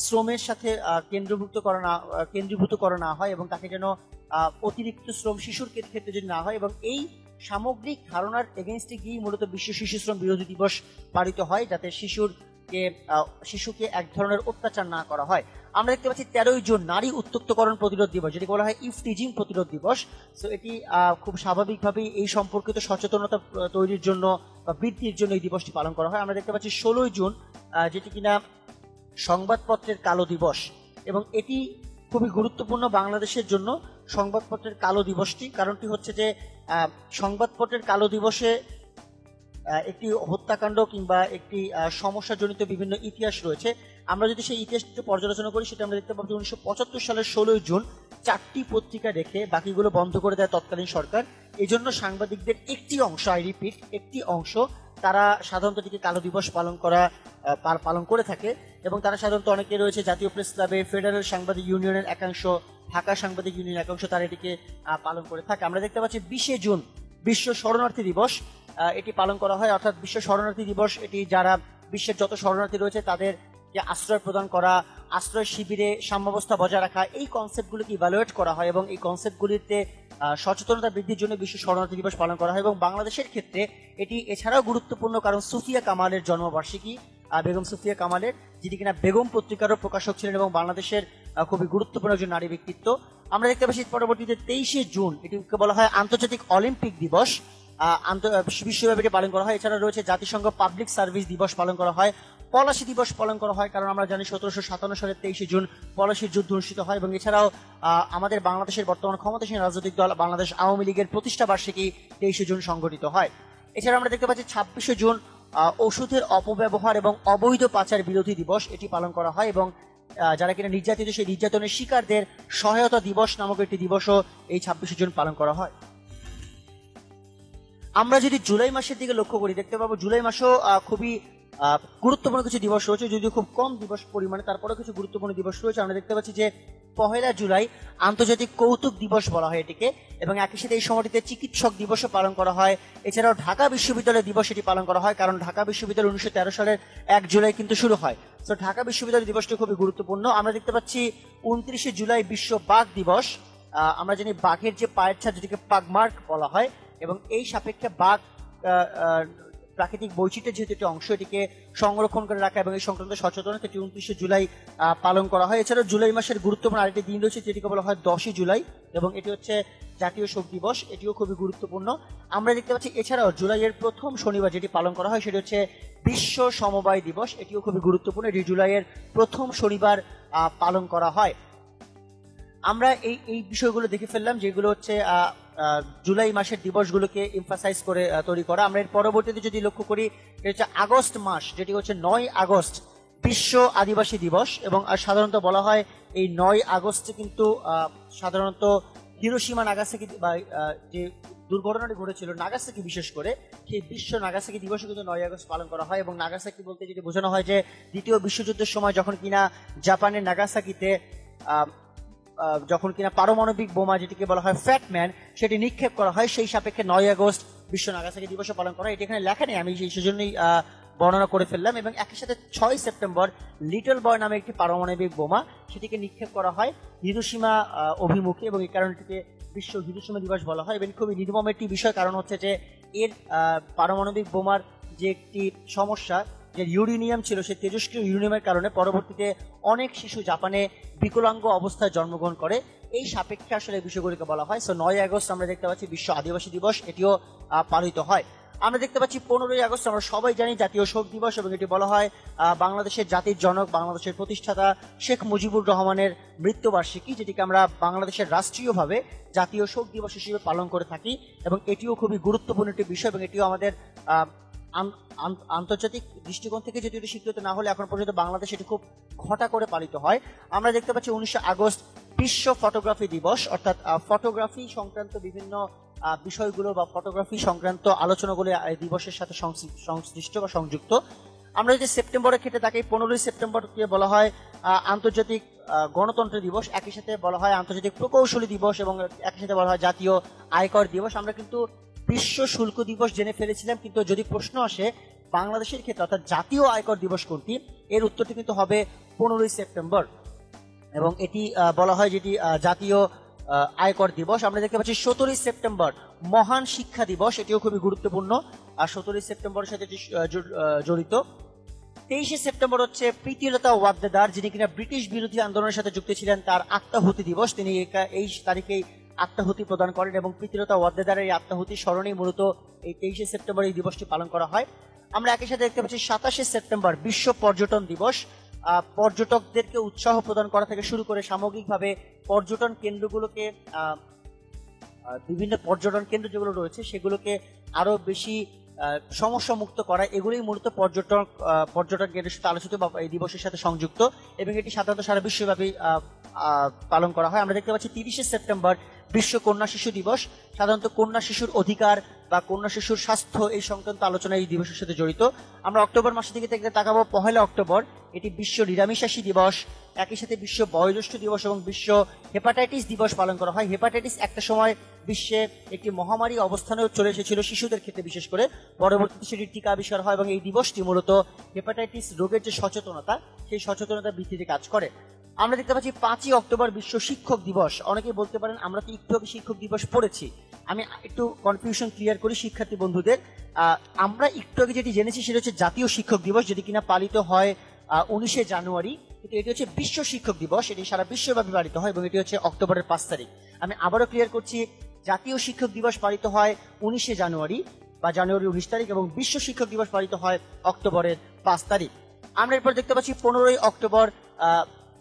শ্রমের সাথে কেন্দ্রীভূত করা না হয় এবং তাকে যেন অতিরিক্ত শ্রম শিশুর ক্ষেত্রে যদি না হয়, এবং এই সামগ্রিক ধারণার এগেইনস্টে গিয়ে মূলত বিশ্ব শিশু শ্রম বিরোধী দিবস পালিত হয়, যাতে শিশুকে এক ধরনের অত্যাচার না করা হয়। আমরা দেখতে পাচ্ছি 13ই জুন নারী উত্তক্তকরণ প্রতিরোধ দিবস, যেটি বলা হয় ইফটিজিং প্রতিরোধ দিবস। সো এটি খুব স্বাভাবিকভাবেই এই সম্পর্কিত সচেতনতা তৈরির জন্য বা বৃদ্ধির জন্য এই দিবসটি পালন করা হয়। আমরা দেখতে পাচ্ছি 16ই জুন যেটি কিনা সংবাদপত্রের কালো দিবস, এবং এটি খুবই গুরুত্বপূর্ণ বাংলাদেশের জন্য সংবাদপত্রের কালো দিবসটি। কারণটি হচ্ছে যে সংবাদপত্রের কালো দিবসে একটি হত্যাকাণ্ড কিংবা একটি সমস্যাজনিত বিভিন্ন ইতিহাস রয়েছে। আমরা যদি সেই ইতিহাসটি পর্যালোচনা করি, সেটা আমরা দেখতে পাবো 1975 সালের 16ই জুন 4টি পত্রিকা রেখে বাকিগুলো বন্ধ করে দেয় তৎকালীন সরকার। এই জন্য সাংবাদিকদের একটি অংশ, আই রিপিট, একটি অংশ তারা সাধারণত এটিকে কালো দিবস পালন করে থাকে। এবং তারা সাধারণত অনেকে রয়েছে জাতীয় প্রেস ক্লাবে, ফেডারেল সাংবাদিক ইউনিয়নের একাংশ, ঢাকা সাংবাদিক ইউনিয়নের একাংশ, তারা এটিকে পালন করে থাকে। আমরা দেখতে পাচ্ছি 20শে জুন বিশ্ব শরণার্থী দিবস, এটি পালন করা হয়। অর্থাৎ বিশ্ব শরণার্থী দিবস এটি যারা বিশ্বের যত শরণার্থী রয়েছে তাদেরকে আশ্রয় প্রদান করা, আশ্রয় শিবিরে সাম্যাবস্থা বজায় রাখা, এই কনসেপ্টগুলিকে ইভ্যালুয়েট করা হয় এবং এই কনসেপ্টগুলিতে সচেতনতা বৃদ্ধির জন্য বিশ্ব শরণার্থী দিবস পালন করা হয়। এবং বাংলাদেশের ক্ষেত্রে এটি এছাড়াও গুরুত্বপূর্ণ, কারণ সুফিয়া কামালের জন্মবার্ষিকী, বেগম সুফিয়া কামালের, যিনি কিনা বেগম পত্রিকারও প্রকাশক ছিলেন এবং বাংলাদেশের খুবই গুরুত্বপূর্ণ একজন নারী ব্যক্তিত্ব। আমরা দেখতে পাচ্ছি পরবর্তীতে 23শে জুন এটিকে বলা হয় আন্তর্জাতিক অলিম্পিক দিবস, বিশ্বব্যাপী পালন করা হয়। এছাড়া রয়েছে জাতিসংঘ পাবলিক সার্ভিস দিবস পালন করা হয়, পলাশী দিবস পালন করা হয়, কারণ আমরা জানি 1757 সালের 23শে জুন পলাশীর যুদ্ধ অনুষ্ঠিত হয়। এবং এছাড়াও আমাদের বাংলাদেশের বর্তমান ক্ষমতাসীন রাজনৈতিক দল বাংলাদেশ আওয়ামী লীগের প্রতিষ্ঠা বার্ষিকী 23শে জুন সংগঠিত হয়। এছাড়া আমরা দেখতে পাচ্ছি 26শে জুন ওষুধের অপব্যবহার এবং অবৈধ পাচার বিরোধী দিবস, এটি পালন করা হয়। এবং যারা কিনা নির্যাতিত, সেই নির্যাতনের শিকারদের সহায়তা দিবস নামক একটি দিবসও এই 26শে জুন পালন করা হয়। আমরা যদি জুলাই মাসের দিকে লক্ষ্য করি, দেখতে পাবো জুলাই মাসও খুবই গুরুত্বপূর্ণ কিছু দিবস রয়েছে, যদিও খুব কম দিবস পরিমাণে, তারপরেও কিছু গুরুত্বপূর্ণ দিবস রয়েছে। আমরা দেখতে পাচ্ছি যে 1 জুলাই আন্তর্জাতিক কৌতুক দিবস বলা হয় এটিকে, এবং একই সাথে এই সময়টিতে চিকিৎসক দিবসও পালন করা হয়। এছাড়াও ঢাকা বিশ্ববিদ্যালয় দিবস এটি পালন করা হয়, কারণ ঢাকা বিশ্ববিদ্যালয় 1913 সালের 1 জুলাই কিন্তু শুরু হয়। তো ঢাকা বিশ্ববিদ্যালয় দিবসটি খুবই গুরুত্বপূর্ণ। আমরা দেখতে পাচ্ছি 29শে জুলাই বিশ্ব বাঘ দিবস। আমরা জানি বাঘের যে পায়ের ছাপ, যেটিকে পাগমার্ক বলা হয়, এবং এই সাপেক্ষে বাঘ প্রাকৃতিক বৈচিত্র্যের যেহেতু একটি অংশ, এটিকে সংরক্ষণ করে রাখা এবং এই সংক্রান্ত সচেতনতা 29শে জুলাই পালন করা হয়। এছাড়াও জুলাই মাসের গুরুত্বপূর্ণ আরেকটি দিন রয়েছে, যেটিকে বলা হয় 10ই জুলাই, এবং এটি হচ্ছে জাতীয় শোক দিবস, এটিও খুবই গুরুত্বপূর্ণ। আমরা দেখতে পাচ্ছি এছাড়াও জুলাইয়ের প্রথম শনিবার যেটি পালন করা হয় সেটি হচ্ছে বিশ্ব সমবায় দিবস, এটিও খুবই গুরুত্বপূর্ণ, এটি জুলাইয়ের প্রথম শনিবার পালন করা হয়। আমরা এই এই বিষয়গুলো দেখে ফেললাম, যেগুলো হচ্ছে জুলাই মাসের দিবসগুলোকে এমফাসাইজ করে তৈরি করা। আমরা এর পরবর্তীতে যদি লক্ষ্য করি, এটা হচ্ছে আগস্ট মাস, যেটি হচ্ছে 9 আগস্ট বিশ্ব আদিবাসী দিবস। এবং সাধারণত বলা হয় এই 9 আগস্টে কিন্তু সাধারণত হিরোশিমা নাগাসাকি বা যে দুর্ঘটনাটি ঘটেছিল নাগাসাকি, বিশেষ করে সেই বিশ্ব নাগাসাকি দিবসে কিন্তু 9 আগস্ট পালন করা হয়। এবং নাগাসাকি বলতে যেটি বোঝানো হয় যে দ্বিতীয় বিশ্বযুদ্ধের সময় যখন কিনা জাপানের নাগাসাকিতে যখন কিনা পারমাণবিক বোমা, যেটিকে বলা হয় ফ্যাটম্যান, সেটি নিক্ষেপ করা হয়, সেই সাপেক্ষে 9 আগস্ট বিশ্ব নাগাসাকি দিবসে পালন করা হয়। এটি এখানে লেখা নেই, আমি সেজন্যই বর্ণনা করে ফেললাম। এবং একই সাথে 6 সেপ্টেম্বর লিটল বয় নামে একটি পারমাণবিক বোমা, সেটিকে নিক্ষেপ করা হয় হিরোশিমা অভিমুখে, এবং এই কারণটিকে বিশ্ব হিরোশিমা দিবস বলা হয়। এবং খুবই নির্মম একটি বিষয়, কারণ হচ্ছে যে এর পারমাণবিক বোমার যে একটি সমস্যা, যে ইউরেনিয়াম ছিল, সেই তেজস্ক্রিয় ইউরেনিয়ামের কারণে পরবর্তীতে অনেক শিশু জাপানে বিকলাঙ্গ অবস্থায় জন্মগ্রহণ করে। এই সাপেক্ষে আসলে বিষয়গুলিকে বলা হয়। সো 9 আগস্ট আমরা দেখতে পাচ্ছি বিশ্ব আদিবাসী দিবস, এটিও পালিত হয়। আমরা দেখতে পাচ্ছি 15ই আগস্ট আমরা সবাই জানি জাতীয় শোক দিবস, এবং এটি বলা হয় বাংলাদেশের জাতির জনক, বাংলাদেশের প্রতিষ্ঠাতা শেখ মুজিবুর রহমানের মৃত্যুবার্ষিকী, যেটিকে আমরা বাংলাদেশের রাষ্ট্রীয়ভাবে জাতীয় শোক দিবস হিসেবে পালন করে থাকি। এবং এটিও খুবই গুরুত্বপূর্ণ একটি বিষয়, এবং এটিও আমাদের আন্তর্জাতিক দৃষ্টিকোণ থেকে যদি এটি স্বীকৃত না হলে এখন পর্যন্ত বাংলাদেশে এটি খুব ঘটা করে পালিত হয়। আমরা দেখতে পাচ্ছি 19 আগস্ট বিশ্ব ফটোগ্রাফি দিবস, অর্থাৎ ফটোগ্রাফি সংক্রান্ত বিভিন্ন বিষয়গুলো বা ফটোগ্রাফি সংক্রান্ত আলোচনাগুলো এই দিবসের সাথে সংশ্লিষ্ট বা সংযুক্ত। আমরা যদি সেপ্টেম্বরের ক্ষেত্রে তাকে 15ই সেপ্টেম্বরকে বলা হয় আন্তর্জাতিক গণতন্ত্র দিবস, একই সাথে বলা হয় আন্তর্জাতিক প্রকৌশলী দিবস, এবং একই সাথে বলা হয় জাতীয় আয়কর দিবস। আমরা কিন্তু বিশ্ব শুল্ক দিবস জেনে ফেলেছিলাম, কিন্তু যদি প্রশ্ন আসে বাংলাদেশের ক্ষেত্রে অর্থাৎ জাতীয় আয়কর দিবস কোনটি, এর উত্তরটি কিন্তু হবে 15ই সেপ্টেম্বর, এবং এটি বলা হয় যেটি জাতীয় আয়কর দিবস। আমরা দেখতে পাচ্ছি 17ই সেপ্টেম্বর মহান শিক্ষা দিবস, এটিও খুবই গুরুত্বপূর্ণ, আর 17ই সেপ্টেম্বরের সাথে জড়িত। 23শে সেপ্টেম্বর হচ্ছে প্রীতিলতা ওয়াদ্দেদার, যিনি কিনা ব্রিটিশ বিরোধী আন্দোলনের সাথে যুক্ত ছিলেন, তার আত্মাহুতি দিবস। তিনি এই তারিখেই আত্মাহুতি প্রদান করেন, এবং প্রীতিলতা ওয়াদ্দেদারের এই আত্মাহুতি স্মরণেই মূলত এই 23শে সেপ্টেম্বর এই দিবসটি পালন করা হয়। আমরা একই সাথে দেখতে পাচ্ছি 27শে সেপ্টেম্বর বিশ্ব পর্যটন দিবস। পর্যটকদেরকে উৎসাহ প্রদান করা থেকে শুরু করে সামগ্রিকভাবে পর্যটন কেন্দ্রগুলোকে, বিভিন্ন পর্যটন কেন্দ্র যেগুলো রয়েছে সেগুলোকে আরো বেশি সমস্যা মুক্ত করা, এগুলোই মূলত পর্যটন কেন্দ্রের সাথে আলোচিত বা এই দিবসের সাথে সংযুক্ত, এবং এটি সাধারণত সারা বিশ্বব্যাপী পালন করা হয়। আমরা দেখতে পাচ্ছি 30শে সেপ্টেম্বর বিশ্ব কন্যা শিশু দিবস। সাধারণত কন্যা শিশুর অধিকার বা কন্যা শিশুর স্বাস্থ্য এই সংক্রান্ত আলোচনা এই দিবসের সাথে জড়িত। আমরা অক্টোবর মাসের দিকে তাকাবো 1 অক্টোবর, এটি বিশ্ব নিরামিষাশী দিবস, একই সাথে বিশ্ব বয়োজ্যেষ্ঠ দিবস এবং বিশ্ব হেপাটাইটিস দিবস পালন করা হয়। হেপাটাইটিস একটা সময় বিশ্বে একটি মহামারী অবস্থানেও চলে এসেছিল শিশুদের ক্ষেত্রে বিশেষ করে, পরবর্তীতে সেটির টিকা আবিষ্কার হয়, এবং এই দিবসটি মূলত হেপাটাইটিস রোগের যে সচেতনতা, সেই সচেতনতা বৃদ্ধিতে কাজ করে। আমরা দেখতে পাচ্ছি 5ই অক্টোবর বিশ্ব শিক্ষক দিবস। অনেকেই বলতে পারেন আমরা তো একটু আগে শিক্ষক দিবস পড়েছি, আমি একটু কনফিউশন ক্লিয়ার করি শিক্ষার্থী বন্ধুদের। আমরা একটু আগে যেটি জেনেছি সেটা হচ্ছে জাতীয় শিক্ষক দিবস, যেটি কিনা পালিত হয় 19শে জানুয়ারি, কিন্তু এটি হচ্ছে বিশ্ব শিক্ষক দিবস, এটি সারা বিশ্বব্যাপী পালিত হয়, এবং এটি হচ্ছে অক্টোবরের 5 তারিখ। আমি আবারও ক্লিয়ার করছি, জাতীয় শিক্ষক দিবস পালিত হয় 19শে জানুয়ারি বা জানুয়ারি 19 তারিখ, এবং বিশ্ব শিক্ষক দিবস পালিত হয় অক্টোবরের 5 তারিখ। আমরা এরপর দেখতে পাচ্ছি 15ই অক্টোবর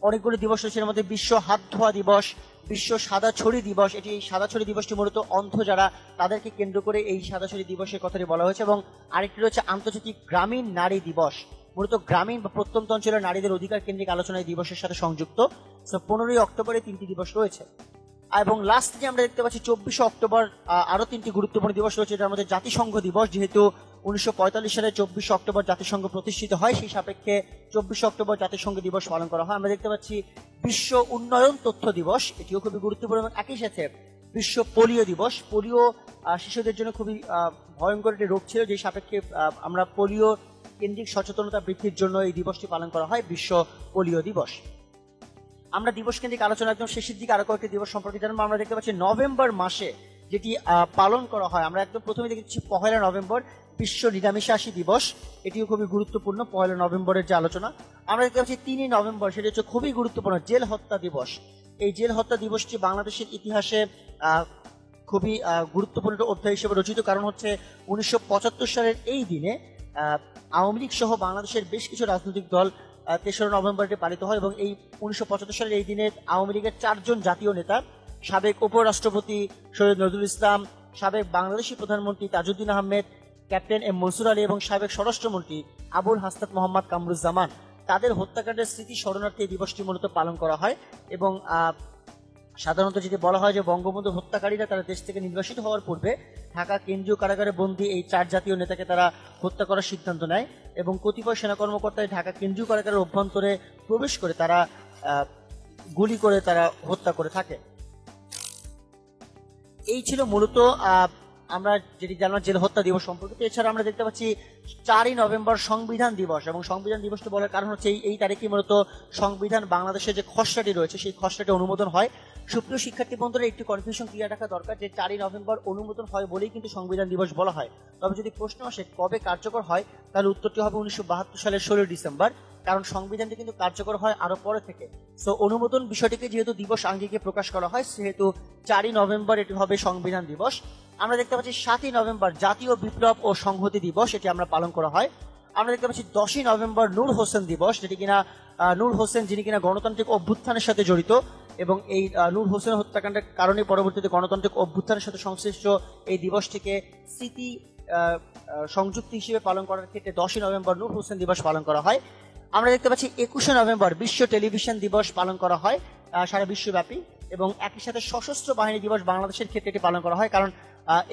অনেকগুলো দিবস রয়েছে, এর মধ্যে বিশ্ব হাত ধোয়া দিবস, বিশ্ব সাদা ছড়ি দিবস। এটি এই সাদা ছড়ি দিবসটি মূলত অন্ধ যারা তাদেরকে কেন্দ্র করে এই সাদা ছড়ি দিবসের কথাটি বলা হয়েছে। এবং আরেকটি রয়েছে আন্তর্জাতিক গ্রামীণ নারী দিবস, মূলত গ্রামীণ বা প্রত্যন্ত অঞ্চলের নারীদের অধিকার কেন্দ্রিক আলোচনা এই দিবসের সাথে সংযুক্ত। 15ই অক্টোবরে 3টি দিবস রয়েছে। এবং লাস্ট যে আমরা দেখতে পাচ্ছি 24শে অক্টোবর আরো 3টি গুরুত্বপূর্ণ দিবস রয়েছে, যার মধ্যে জাতিসংঘ দিবস, যেহেতু 1945 সালে 24শে অক্টোবর জাতিসংঘ প্রতিষ্ঠিত হয়, সেই সাপেক্ষে 24শে অক্টোবর জাতিসংঘ দিবস পালন করা হয়। আমরা দেখতে পাচ্ছি বিশ্ব উন্নয়ন তথ্য দিবস, এটিও খুবই গুরুত্বপূর্ণ, এবং একই সাথে বিশ্ব পোলিও দিবস। পোলিও শিশুদের জন্য খুবই ভয়ঙ্কর একটি রোগ ছিল, যে সাপেক্ষে আমরা পোলিও কেন্দ্রিক সচেতনতা বৃদ্ধির জন্য এই দিবসটি পালন করা হয়, বিশ্ব পোলিও দিবস। আমরা দিবস কেন্দ্রিক আলোচনা একদম শেষের দিকে আরো কয়েকটি দিবস সম্পর্কে জানবো। আমরা দেখতে পাচ্ছি নভেম্বর মাসে যেটি পালন করা হয়, আমরা একদম প্রথমে দেখেছি 1 নভেম্বর বিশ্ব নিরামিষাশী দিবস, এটিও খুবই গুরুত্বপূর্ণ 1 নভেম্বরের যে আলোচনা। আমরা দেখতে পাচ্ছি 3 নভেম্বর, সেটি হচ্ছে খুবই গুরুত্বপূর্ণ জেল হত্যা দিবস। এই জেল হত্যা দিবসটি বাংলাদেশের ইতিহাসে খুবই গুরুত্বপূর্ণ অধ্যায় হিসেবে রচিত, কারণ হচ্ছে 1975 সালের এই দিনে আওয়ামী লীগ সহ বাংলাদেশের বেশ কিছু রাজনৈতিক দল তেসরা নভেম্বর এটি পালিত হয় এবং এই 1975 সালের এই দিনে আওয়ামী লীগের 4 জন জাতীয় নেতা, সাবেক উপরাষ্ট্রপতি সৈয়দ নজরুল ইসলাম, সাবেক বাংলাদেশি প্রধানমন্ত্রী তাজউদ্দিন আহমেদ, ক্যাপ্টেন এম মনসুর আলী এবং সাবেক স্বরাষ্ট্রমন্ত্রী আবুল হাসনাত মোহাম্মদ কামরুজ্জামান তাদের হত্যাকাণ্ডের স্মৃতি স্মরণার্থে এই দিবসটি মূলত পালন করা হয়। এবং সাধারণত যদি বলা হয় যে বঙ্গবন্ধু হত্যাকারীরা তারা দেশ থেকে নির্বাসিত হওয়ার পূর্বে ঢাকা কেন্দ্রীয় কারাগারে বন্দী এই 4 জাতীয় নেতাকে তারা হত্যা করার সিদ্ধান্ত নেয় এবং কতিপয় সেনা কর্মকর্তারা ঢাকা কেন্দ্রীয় কারাগারের অভ্যন্তরে প্রবেশ করে তারা গুলি করে তারা হত্যা করে থাকে। এই ছিল মূলত আমরা যেটি জানলাম জেল হত্যা দিবস সম্পর্কিত। এছাড়া আমরা দেখতে পাচ্ছি 4ই নভেম্বর সংবিধান দিবস, এবং সংবিধান দিবসটি বলার কারণ হচ্ছে এই তারিখে মূলত সংবিধান বাংলাদেশের যে খসড়াটি রয়েছে সেই খসড়াটি অনুমোদন হয়। সুপ্রিয় শিক্ষার্থী বন্ধুরা, একটু কনফিউশন ক্লিয়ার রাখা দরকার যে 4ই নভেম্বর অনুমোদন হয় বলেই কিন্তু সংবিধান দিবস বলা হয়। তবে যদি প্রশ্ন আসে কবে কার্যকর হয়, তাহলে উত্তরটি হবে 1972 সালের 16 ডিসেম্বর, কারণ সংবিধানটি কিন্তু কার্যকর হয় আরো পরে থেকে। সো অনুমোদন বিষয়টিকে যেহেতু দিবস আঙ্গিকে প্রকাশ করা হয়, সেহেতু 4ই নভেম্বর এটি হবে সংবিধান দিবস। আমরা দেখতে পাচ্ছি 7ই নভেম্বর জাতীয় বিপ্লব ও সংহতি দিবস, এটি আমরা পালন করা হয়। আমরা দেখতে পাচ্ছি 10ই নভেম্বর নূর হোসেন দিবস, যেটি কিনা নূর হোসেন যিনি কিনা গণতান্ত্রিক অভ্যুত্থানের সাথে জড়িত, এবং এই নূর হোসেন হত্যাকাণ্ডের কারণে পরবর্তীতে গণতান্ত্রিক অভ্যুত্থানের সাথে সংশ্লিষ্ট এই দিবসটিকে স্মৃতি সংযুক্তি হিসেবে পালন করার ক্ষেত্রে 10ই নভেম্বর নূর হোসেন দিবস পালন করা হয়। আমরা দেখতে পাচ্ছি 21শে নভেম্বর বিশ্ব টেলিভিশন দিবস পালন করা হয় সারা বিশ্বব্যাপী, এবং একই সাথে সশস্ত্র বাহিনী দিবস বাংলাদেশের ক্ষেত্রে এটি পালন করা হয়, কারণ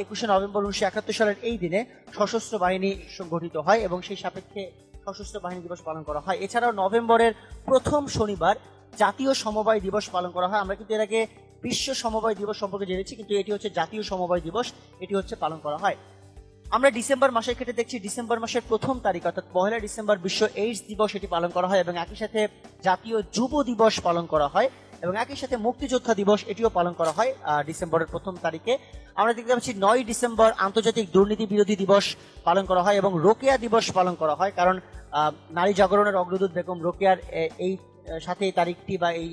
21শে নভেম্বর 1971 সালের এই দিনে সশস্ত্র বাহিনী গঠিত হয় এবং সেই সাপেক্ষে সশস্ত্র বাহিনী দিবস পালন করা হয়। এছাড়াও নভেম্বরের প্রথম শনিবার জাতীয় সমবায় দিবস পালন করা হয়। আমরা কিন্তু এর আগে বিশ্ব সমবায় দিবস সম্পর্কে জেনেছি, কিন্তু এটি হচ্ছে জাতীয় সমবায় দিবস, এটি হচ্ছে পালন করা হয়। আমরা ডিসেম্বর মাসের ক্ষেত্রে দেখছি ডিসেম্বর মাসের 1ম তারিখ অর্থাৎ 1 ডিসেম্বর বিশ্ব এইডস দিবস এটি পালন করা হয়, এবং একই সাথে জাতীয় যুব দিবস পালন করা হয়, এবং একই সাথে মুক্তিযোদ্ধা দিবস এটিও পালন করা হয় ডিসেম্বরের 1ম তারিখে। আমরা দেখতে পাচ্ছি 9ই ডিসেম্বর আন্তর্জাতিক দুর্নীতি বিরোধী দিবস পালন করা হয় এবং রোকেয়া দিবস পালন করা হয়, কারণ নারী জাগরণের অগ্রদূত বেগম রোকেয়ার এই সাথে এই তারিখটি বা এই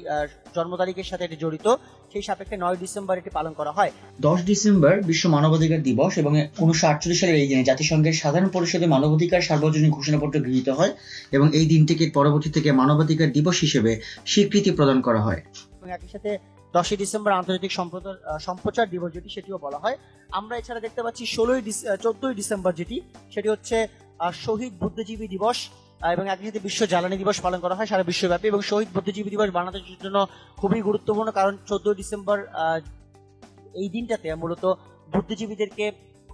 জন্ম তারিখের সাথে এটি জড়িত, সেই সাপেক্ষে 9 ডিসেম্বর এটি পালন করা হয়। 10 ডিসেম্বর বিশ্ব মানবাধিকার দিবস, এবং 1948 সালের এই দিনে জাতিসংঘের সাধারণ পরিষদে মানবাধিকার সার্বজনীন ঘোষণাপত্র গৃহীত হয়, এবং এই দিনটিকে পরবর্তী থেকে মানবাধিকার দিবস হিসেবে স্বীকৃতি প্রদান করা হয়। এবং একই সাথে 10ই ডিসেম্বর আন্তর্জাতিক সম্প্রচার দিবস যেটি সেটিও বলা হয়। আমরা এছাড়া দেখতে পাচ্ছি 14ই ডিসেম্বর যেটি সেটি হচ্ছে শহীদ বুদ্ধিজীবী দিবস, এবং একই সাথে বিশ্ব জ্বালানি দিবস পালন করা হয় সারা বিশ্বব্যাপী। এবং শহীদ বুদ্ধিজীবী দিবস বাংলাদেশের জন্য খুবই গুরুত্বপূর্ণ, কারণ 14 ডিসেম্বর এই দিনটাতে মূলত বুদ্ধিজীবীদেরকে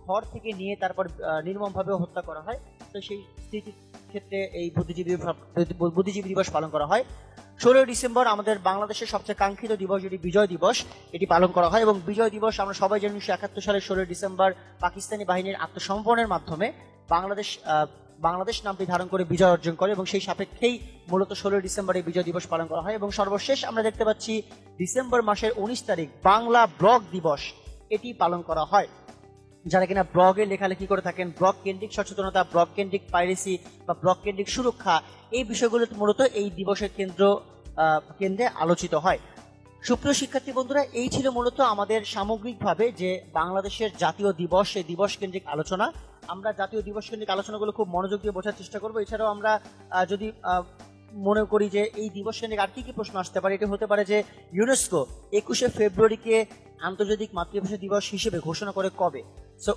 ঘর থেকে নিয়ে তারপর নির্মমভাবে হত্যা করা হয়। তো সেই স্মৃতির ক্ষেত্রে এই বুদ্ধিজীবী দিবস পালন করা হয়। 16 ডিসেম্বর আমাদের বাংলাদেশের সবচেয়ে কাঙ্ক্ষিত দিবস যেটি বিজয় দিবস, এটি পালন করা হয়। এবং বিজয় দিবস আমরা সবাই জানি 1971 সালের 16 ডিসেম্বর পাকিস্তানি বাহিনীর আত্মসমর্পণের মাধ্যমে বাংলাদেশ নামটি ধারণ করে বিজয় অর্জন করে, এবং সেই সাপেক্ষেই মূলত 16 ডিসেম্বর এই বিজয় দিবস পালন করা হয়। এবং সর্বশেষ আমরা দেখতে পাচ্ছি ডিসেম্বর মাসের 19 তারিখ বাংলা ব্লগ দিবস এটি পালন করা হয়। যারা কিনা ব্লগে লেখালেখি করে থাকেন, ব্লগ কেন্দ্রিক সচেতনতা, ব্লগ কেন্দ্রিক পাইরেসি বা ব্লগ কেন্দ্রিক সুরক্ষা, এই বিষয়গুলো মূলত এই দিবসের কেন্দ্রে আলোচিত হয়। সুপ্রিয় শিক্ষার্থী বন্ধুরা, এই ছিল মূলত আমাদের সামগ্রিকভাবে যে বাংলাদেশের জাতীয় দিবস, এই দিবস কেন্দ্রিক আলোচনা। আমরা জাতীয় দিবস কেন্দ্রিক আলোচনাগুলো খুব মনোযোগ দিয়ে বোঝার চেষ্টা করবো। এছাড়াও আমরা যদি মনে করি যে এই দিবস কেন্দ্রিক আর কি প্রশ্ন আসতে পারে, এটি হতে পারে যে ইউনেস্কো 21শে ফেব্রুয়ারিকে আন্তর্জাতিক মাতৃভাষা দিবস হিসেবে ঘোষণা করে কবে। সো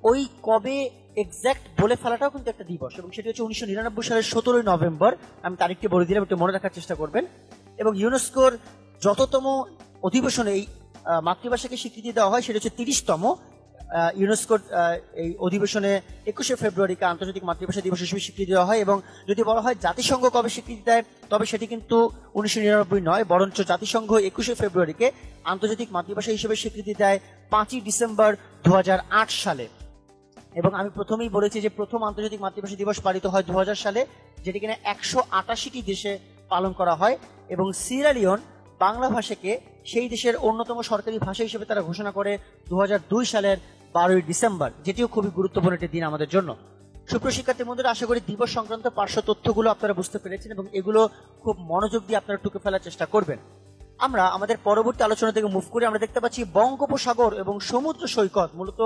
ওই কবে এক্সাক্ট বলে ফেলাটাও কিন্তু একটা দিবস, এবং সেটি হচ্ছে 1999 সালের 17 নভেম্বর। আমি তারিখটি বলে দিলাম, একটু মনে রাখার চেষ্টা করবেন। এবং ইউনেস্কোর যততম অধিবেশনে এই মাতৃভাষাকে স্বীকৃতি দেওয়া হয় সেটা হচ্ছে 30তম। ইউনেস্কোর এই অধিবেশনে 21শে ফেব্রুয়ারিকে আন্তর্জাতিক মাতৃভাষা দিবস হিসেবে স্বীকৃতি দেওয়া হয়। এবং যদি বলা হয় জাতিসংঘ কবে স্বীকৃতি দেয়, তবে সেটি কিন্তু 1999 নয়, বরঞ্চ জাতিসংঘ 21শে ফেব্রুয়ারিকে আন্তর্জাতিক মাতৃভাষা হিসেবে স্বীকৃতি দেয় 5ই ডিসেম্বর 2008 সালে। এবং আমি প্রথমেই বলেছি যে প্রথম আন্তর্জাতিক মাতৃভাষা দিবস পালিত হয় 2000 সালে, যেটি কিনা 188টি দেশে পালন করা হয়। এবং সিয়েরা বাংলা ভাষাকে সেই দেশের অন্যতম সরকারি ভাষা হিসেবে তারা ঘোষণা করে 2002 সালের 12ই ডিসেম্বর, যেটিও খুবই গুরুত্বপূর্ণ একটি দিন আমাদের জন্য। সুপ্রিয় শিক্ষার্থী বন্ধুরা, আশা করি দিবস সংক্রান্ত পার্শ্ব তথ্যগুলো আপনারা বুঝতে পেরেছেন এবং এগুলো খুব মনোযোগ দিয়ে আপনারা টুকে ফেলার চেষ্টা করবেন। আমরা আমাদের পরবর্তী আলোচনা থেকে মুভ করে আমরা দেখতে পাচ্ছি বঙ্গোপসাগর এবং সমুদ্র সৈকত, মূলত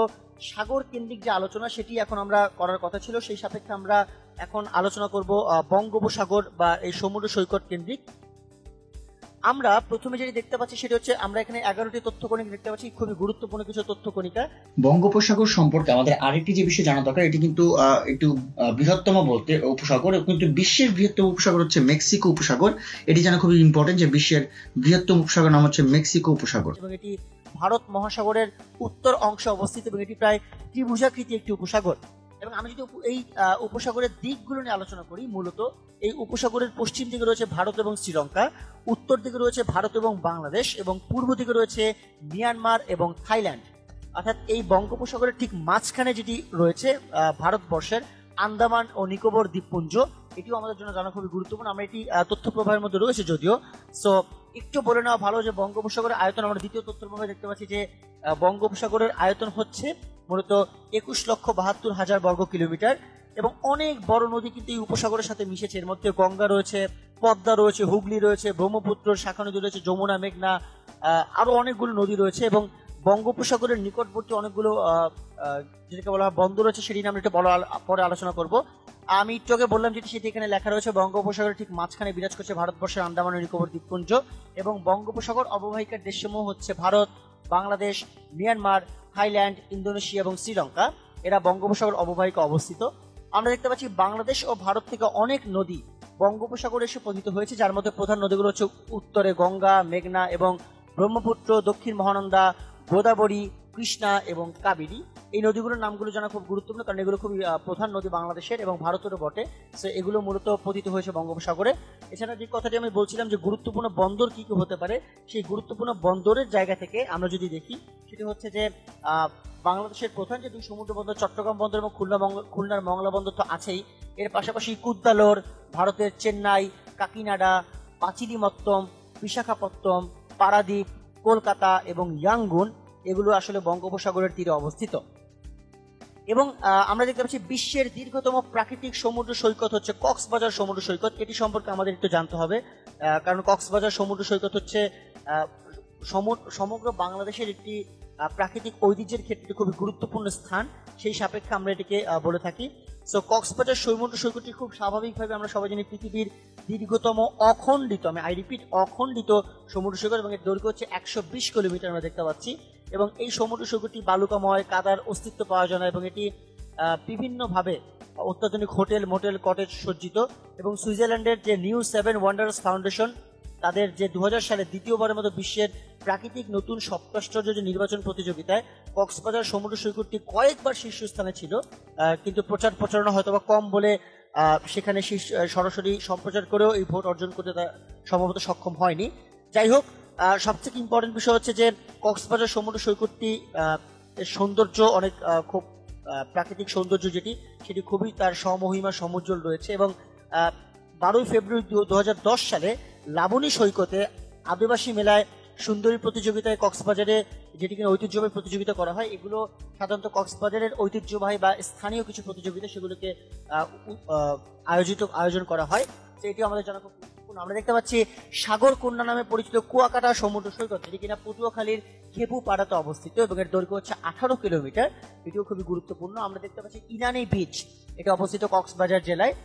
সাগর কেন্দ্রিক যে আলোচনা সেটি এখন আমরা করার কথা ছিল। সেই সাপেক্ষে আমরা এখন আলোচনা করব বঙ্গোপসাগর বা এই সমুদ্র সৈকত কেন্দ্রিক। আমরা প্রথমে যেটি দেখতে পাচ্ছি সেটা হচ্ছে আমরা এখানে 11টি তথ্য কণিকা দেখতে পাচ্ছি, খুবই গুরুত্বপূর্ণ কিছু তথ্য কণিকা। বঙ্গোপসাগর সম্পর্কে আমাদের আরেকটি যে বিষয় জানা দরকার, এটি কিন্তু একটু বৃহত্তম বলতে উপসাগর, কিন্তু বিশ্বের বৃহত্তম উপসাগর হচ্ছে মেক্সিকো উপসাগর। এটি জানা খুবই ইম্পর্টেন্ট যে বিশ্বের বৃহত্তম উপসাগর নাম হচ্ছে মেক্সিকো উপসাগর, এবং এটি ভারত মহাসাগরের উত্তর অংশে অবস্থিত এবং এটি প্রায় ত্রিভুজাকৃতি একটি উপসাগর। এবং আমি যদি এই উপসাগরের দিকগুলো নিয়ে আলোচনা করি, মূলত এই উপসাগরের পশ্চিম দিকে রয়েছে ভারত এবং শ্রীলঙ্কা, উত্তর দিকে রয়েছে ভারত এবং বাংলাদেশ, এবং পূর্ব দিকে রয়েছে মিয়ানমার এবং থাইল্যান্ড। অর্থাৎ এই বঙ্গোপসাগরের ঠিক মাঝখানে যেটি রয়েছে ভারতবর্ষের আন্দামান ও নিকোবর দ্বীপপুঞ্জ, এটিও আমাদের জন্য জানা খুবই গুরুত্বপূর্ণ। আমরা এটি তথ্য প্রবাহের মধ্যে রয়েছে যদিও। সো একটু বলে নেওয়া ভালো যে বঙ্গোপসাগরের আয়তন, আমরা দ্বিতীয় তথ্য প্রবাহে দেখতে পাচ্ছি যে বঙ্গোপসাগরের আয়তন হচ্ছে মূলত 21,72,000 বর্গ কিলোমিটার, এবং অনেক বড় নদী কিন্তু এই উপসাগরের সাথে মিশেছে। এর মধ্যে গঙ্গা রয়েছে, পদ্মা রয়েছে, হুগলি রয়েছে, ব্রহ্মপুত্র শাখা নদী রয়েছে, যমুনা, মেঘনা, আরো অনেকগুলো নদী রয়েছে। এবং বঙ্গোপসাগরের নিকটবর্তী অনেকগুলো যেটাকে বলা হয় বন্দর রয়েছে, সেটি নিয়ে আমরা একটু পরে আলোচনা করব। আমি একটু আগে বললাম যেটি, সেটি এখানে লেখা রয়েছে বঙ্গোপসাগরের ঠিক মাঝখানে বিরাজ করছে ভারতবর্ষের আন্দামান ও নিকোবর দ্বীপপুঞ্জ, এবং বঙ্গোপসাগর অববাহিকার দেশসমূহ হচ্ছে Bharat, Bangladesh, Myanmar, Thailand, Indonesia এবং শ্রীলঙ্কা। এরা বঙ্গোপসাগর অববাহিকা অবস্থিত। আমরা দেখতে পাচ্ছি বাংলাদেশ ও ভারত থেকে অনেক নদী বঙ্গোপসাগরে এসে পতিত হয়েছে, যার মধ্যে প্রধান নদীগুলো হচ্ছে উত্তরে গঙ্গা, মেঘনা এবং ব্রহ্মপুত্র, দক্ষিণ মহানন্দা, গোদাবরী, কৃষ্ণা এবং কাবেরী। এই নদীগুলোর নামগুলো জানা খুব গুরুত্বপূর্ণ, কারণ এগুলো খুবই প্রধান নদী বাংলাদেশের এবং ভারতেরও বটে। সো এগুলো মূলত পতিত হয়েছে বঙ্গোপসাগরে। এছাড়া যে কথাটি আমি বলছিলাম যে গুরুত্বপূর্ণ বন্দর কি কি হতে পারে, সেই গুরুত্বপূর্ণ বন্দরের জায়গা থেকে আমরা যদি দেখি, সেটি হচ্ছে যে বাংলাদেশের প্রধান যে দুই সমুদ্র বন্দর চট্টগ্রাম বন্দর এবং খুলনার মংলা বন্দর তো আছেই, এর পাশাপাশি কুদ্দালোর, ভারতের চেন্নাই, কাকিনাডা, পাচিলিমত্তম, বিশাখাপত্তনম, পারাদ্বীপ, কলকাতা এবং ইয়াঙ্গুন, এগুলো আসলে বঙ্গোপসাগরের তীরে অবস্থিত। এবং আমরা দেখতে পাচ্ছি বিশ্বের দীর্ঘতম প্রাকৃতিক সমুদ্র সৈকত হচ্ছে কক্সবাজার সমুদ্র সৈকত। এটি সম্পর্কে আমাদের একটু জানতে হবে, কারণ কক্সবাজার সমুদ্র সৈকত হচ্ছে সমগ্র বাংলাদেশের একটি প্রাকৃতিক ঐতিহ্যের ক্ষেত্রে খুবই গুরুত্বপূর্ণ স্থান, সেই সাপেক্ষে আমরা এটিকে বলে থাকি। সো কক্সবাজার সমুদ্র সৈকতটি খুব স্বাভাবিকভাবে আমরা সবাই জানি পৃথিবীর দীর্ঘতম অখণ্ডিত, আমি রিপিট, অখণ্ডিত সমুদ্র সৈকত, এবং এর দৈর্ঘ্য হচ্ছে 120 কিলোমিটার আমরা দেখতে পাচ্ছি। এবং এই সমুদ্র সৈকতটি বালুকাময়, কাদার অস্তিত্ব পাওয়া যায় না, এবং এটি বিভিন্নভাবে অত্যাধুনিক হোটেল, মোটেল, কটেজ সজ্জিত। এবং সুইজারল্যান্ডের যে নিউ 7 ওয়ান্ডার্স ফাউন্ডেশন, তাদের যে 2000 সালে দ্বিতীয়বারের মতো বিশ্বের প্রাকৃতিক নতুন সপ্তাশ্চর্য যে নির্বাচন প্রতিযোগিতায় কক্সবাজার সমুদ্র সৈকতটি কয়েকবার শীর্ষস্থানে ছিল, কিন্তু প্রচার প্রচারণা হয়তোবা কম বলে সেখানে সরাসরি সম্প্রচার করেও এই ভোট অর্জন করতে সম্ভবত সক্ষম হয়নি। যাই হোক, সবথেকে ইম্পর্টেন্ট বিষয় হচ্ছে যে কক্সবাজার সমুদ্র সৈকতটি সৌন্দর্য অনেক খুব প্রাকৃতিক সৌন্দর্য সেটি খুবই তার সমহিমা সমুজ্জ্বল রয়েছে। এবং 12 ফেব্রুয়ারি 2010 সালে লাবণী সৈকতে আদিবাসী মেলায় সুন্দরী প্রতিযোগিতায় কক্সবাজারে, যেটি কিনা ঐতিহ্যবাহী প্রতিযোগিতা করা হয়, এগুলো সাধারণত কক্সবাজারের ঐতিহ্যবাহী বা স্থানীয় কিছু প্রতিযোগিতা, সেগুলোকে আয়োজন করা হয়। তো এটি আমাদের জানা খুব গুরুত্বপূর্ণ। আমরা দেখতে পাচ্ছি সাগর কন্যা নামে পরিচিত কুয়াকাটা সমুদ্র সৈকত, যেটি কিনা পটুয়াখালীর খেপুপাড়াতে অবস্থিত, এবং এর দৈর্ঘ্য হচ্ছে 18 কিলোমিটার, এটিও খুবই গুরুত্বপূর্ণ। আমরা দেখতে পাচ্ছি ইনানি বিচ, এটি অবস্থিত কক্সবাজার জেলায়।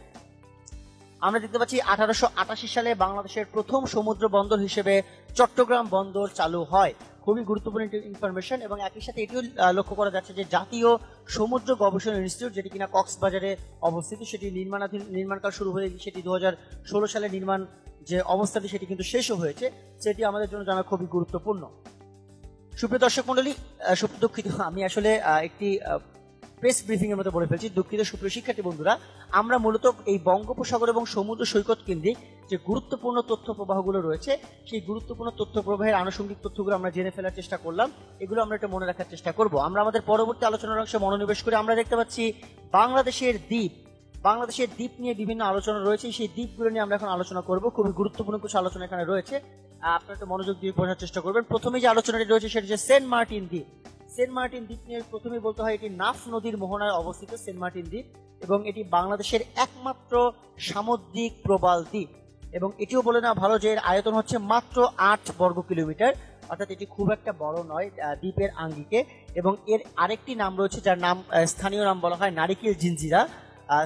আমরা দেখতে পাচ্ছি 1888 সালে বাংলাদেশের প্রথম সমুদ্র বন্দর হিসেবে চট্টগ্রাম বন্দর চালু হয়, খুবই গুরুত্বপূর্ণ ইনফরমেশন। এবং একই সাথে এটিও লক্ষ্য করা যাচ্ছে যে জাতীয় সমুদ্র গবেষণা ইনস্টিটিউট, যেটি কিনা কক্সবাজারে অবস্থিত, সেটি নির্মাণ কাজ শুরু হয়ে সেটি 2016 সালে নির্মাণ যে অবস্থাটি সেটি কিন্তু শেষও হয়েছে, সেটি আমাদের জন্য জানা খুবই গুরুত্বপূর্ণ। সুপ্রিয় দর্শক মন্ডলী, দুঃখিত, আমি আসলে একটি প্রেস ব্রিফিং এর মতো বলে ফেলছি, দুঃখিত। সুপ্রিয় শিক্ষার্থী বন্ধুরা, আমরা মূলত এই বঙ্গোপসাগর এবং সমুদ্র সৈকত কেন্দ্রিক যে গুরুত্বপূর্ণ তথ্য প্রবাহগুলো রয়েছে, সেই গুরুত্বপূর্ণ তথ্য প্রবাহের আনুষঙ্গিক তথ্যগুলো আমরা জেনে ফেলার চেষ্টা করলাম। এগুলো আমরা একটু মনে রাখার চেষ্টা করব। আমরা আমাদের পরবর্তী আলোচনার অংশে মনোনিবেশ করে আমরা দেখতে পাচ্ছি বাংলাদেশের দ্বীপ নিয়ে বিভিন্ন আলোচনা রয়েছে। সেই দ্বীপগুলো নিয়ে আমরা এখন আলোচনা করব। খুবই গুরুত্বপূর্ণ কিছু আলোচনা এখানে রয়েছে, আপনারা একটু মনোযোগ দিয়ে বোঝার চেষ্টা করবেন। প্রথমে যে আলোচনাটি রয়েছে সেটি হচ্ছে সেন্ট মার্টিন দ্বীপ। সেন্ট মার্টিন দ্বীপ নিয়ে প্রথমেই বলতে হয় এটি নাফ নদীর মোহনায় অবস্থিত সেন্ট মার্টিন দ্বীপ, এবং এটি বাংলাদেশের একমাত্র সামুদ্রিক প্রবাল দ্বীপ। এবং এটিও বলে নেওয়া ভালো যে এর আয়তন হচ্ছে মাত্র 8 বর্গ কিলোমিটার, অর্থাৎ এটি খুব একটা বড় নয় দ্বীপের আঙ্গিকে। এবং এর আরেকটি নাম রয়েছে, যার নাম স্থানীয় নাম বলা হয় নারিকেল জিঞ্জিরা।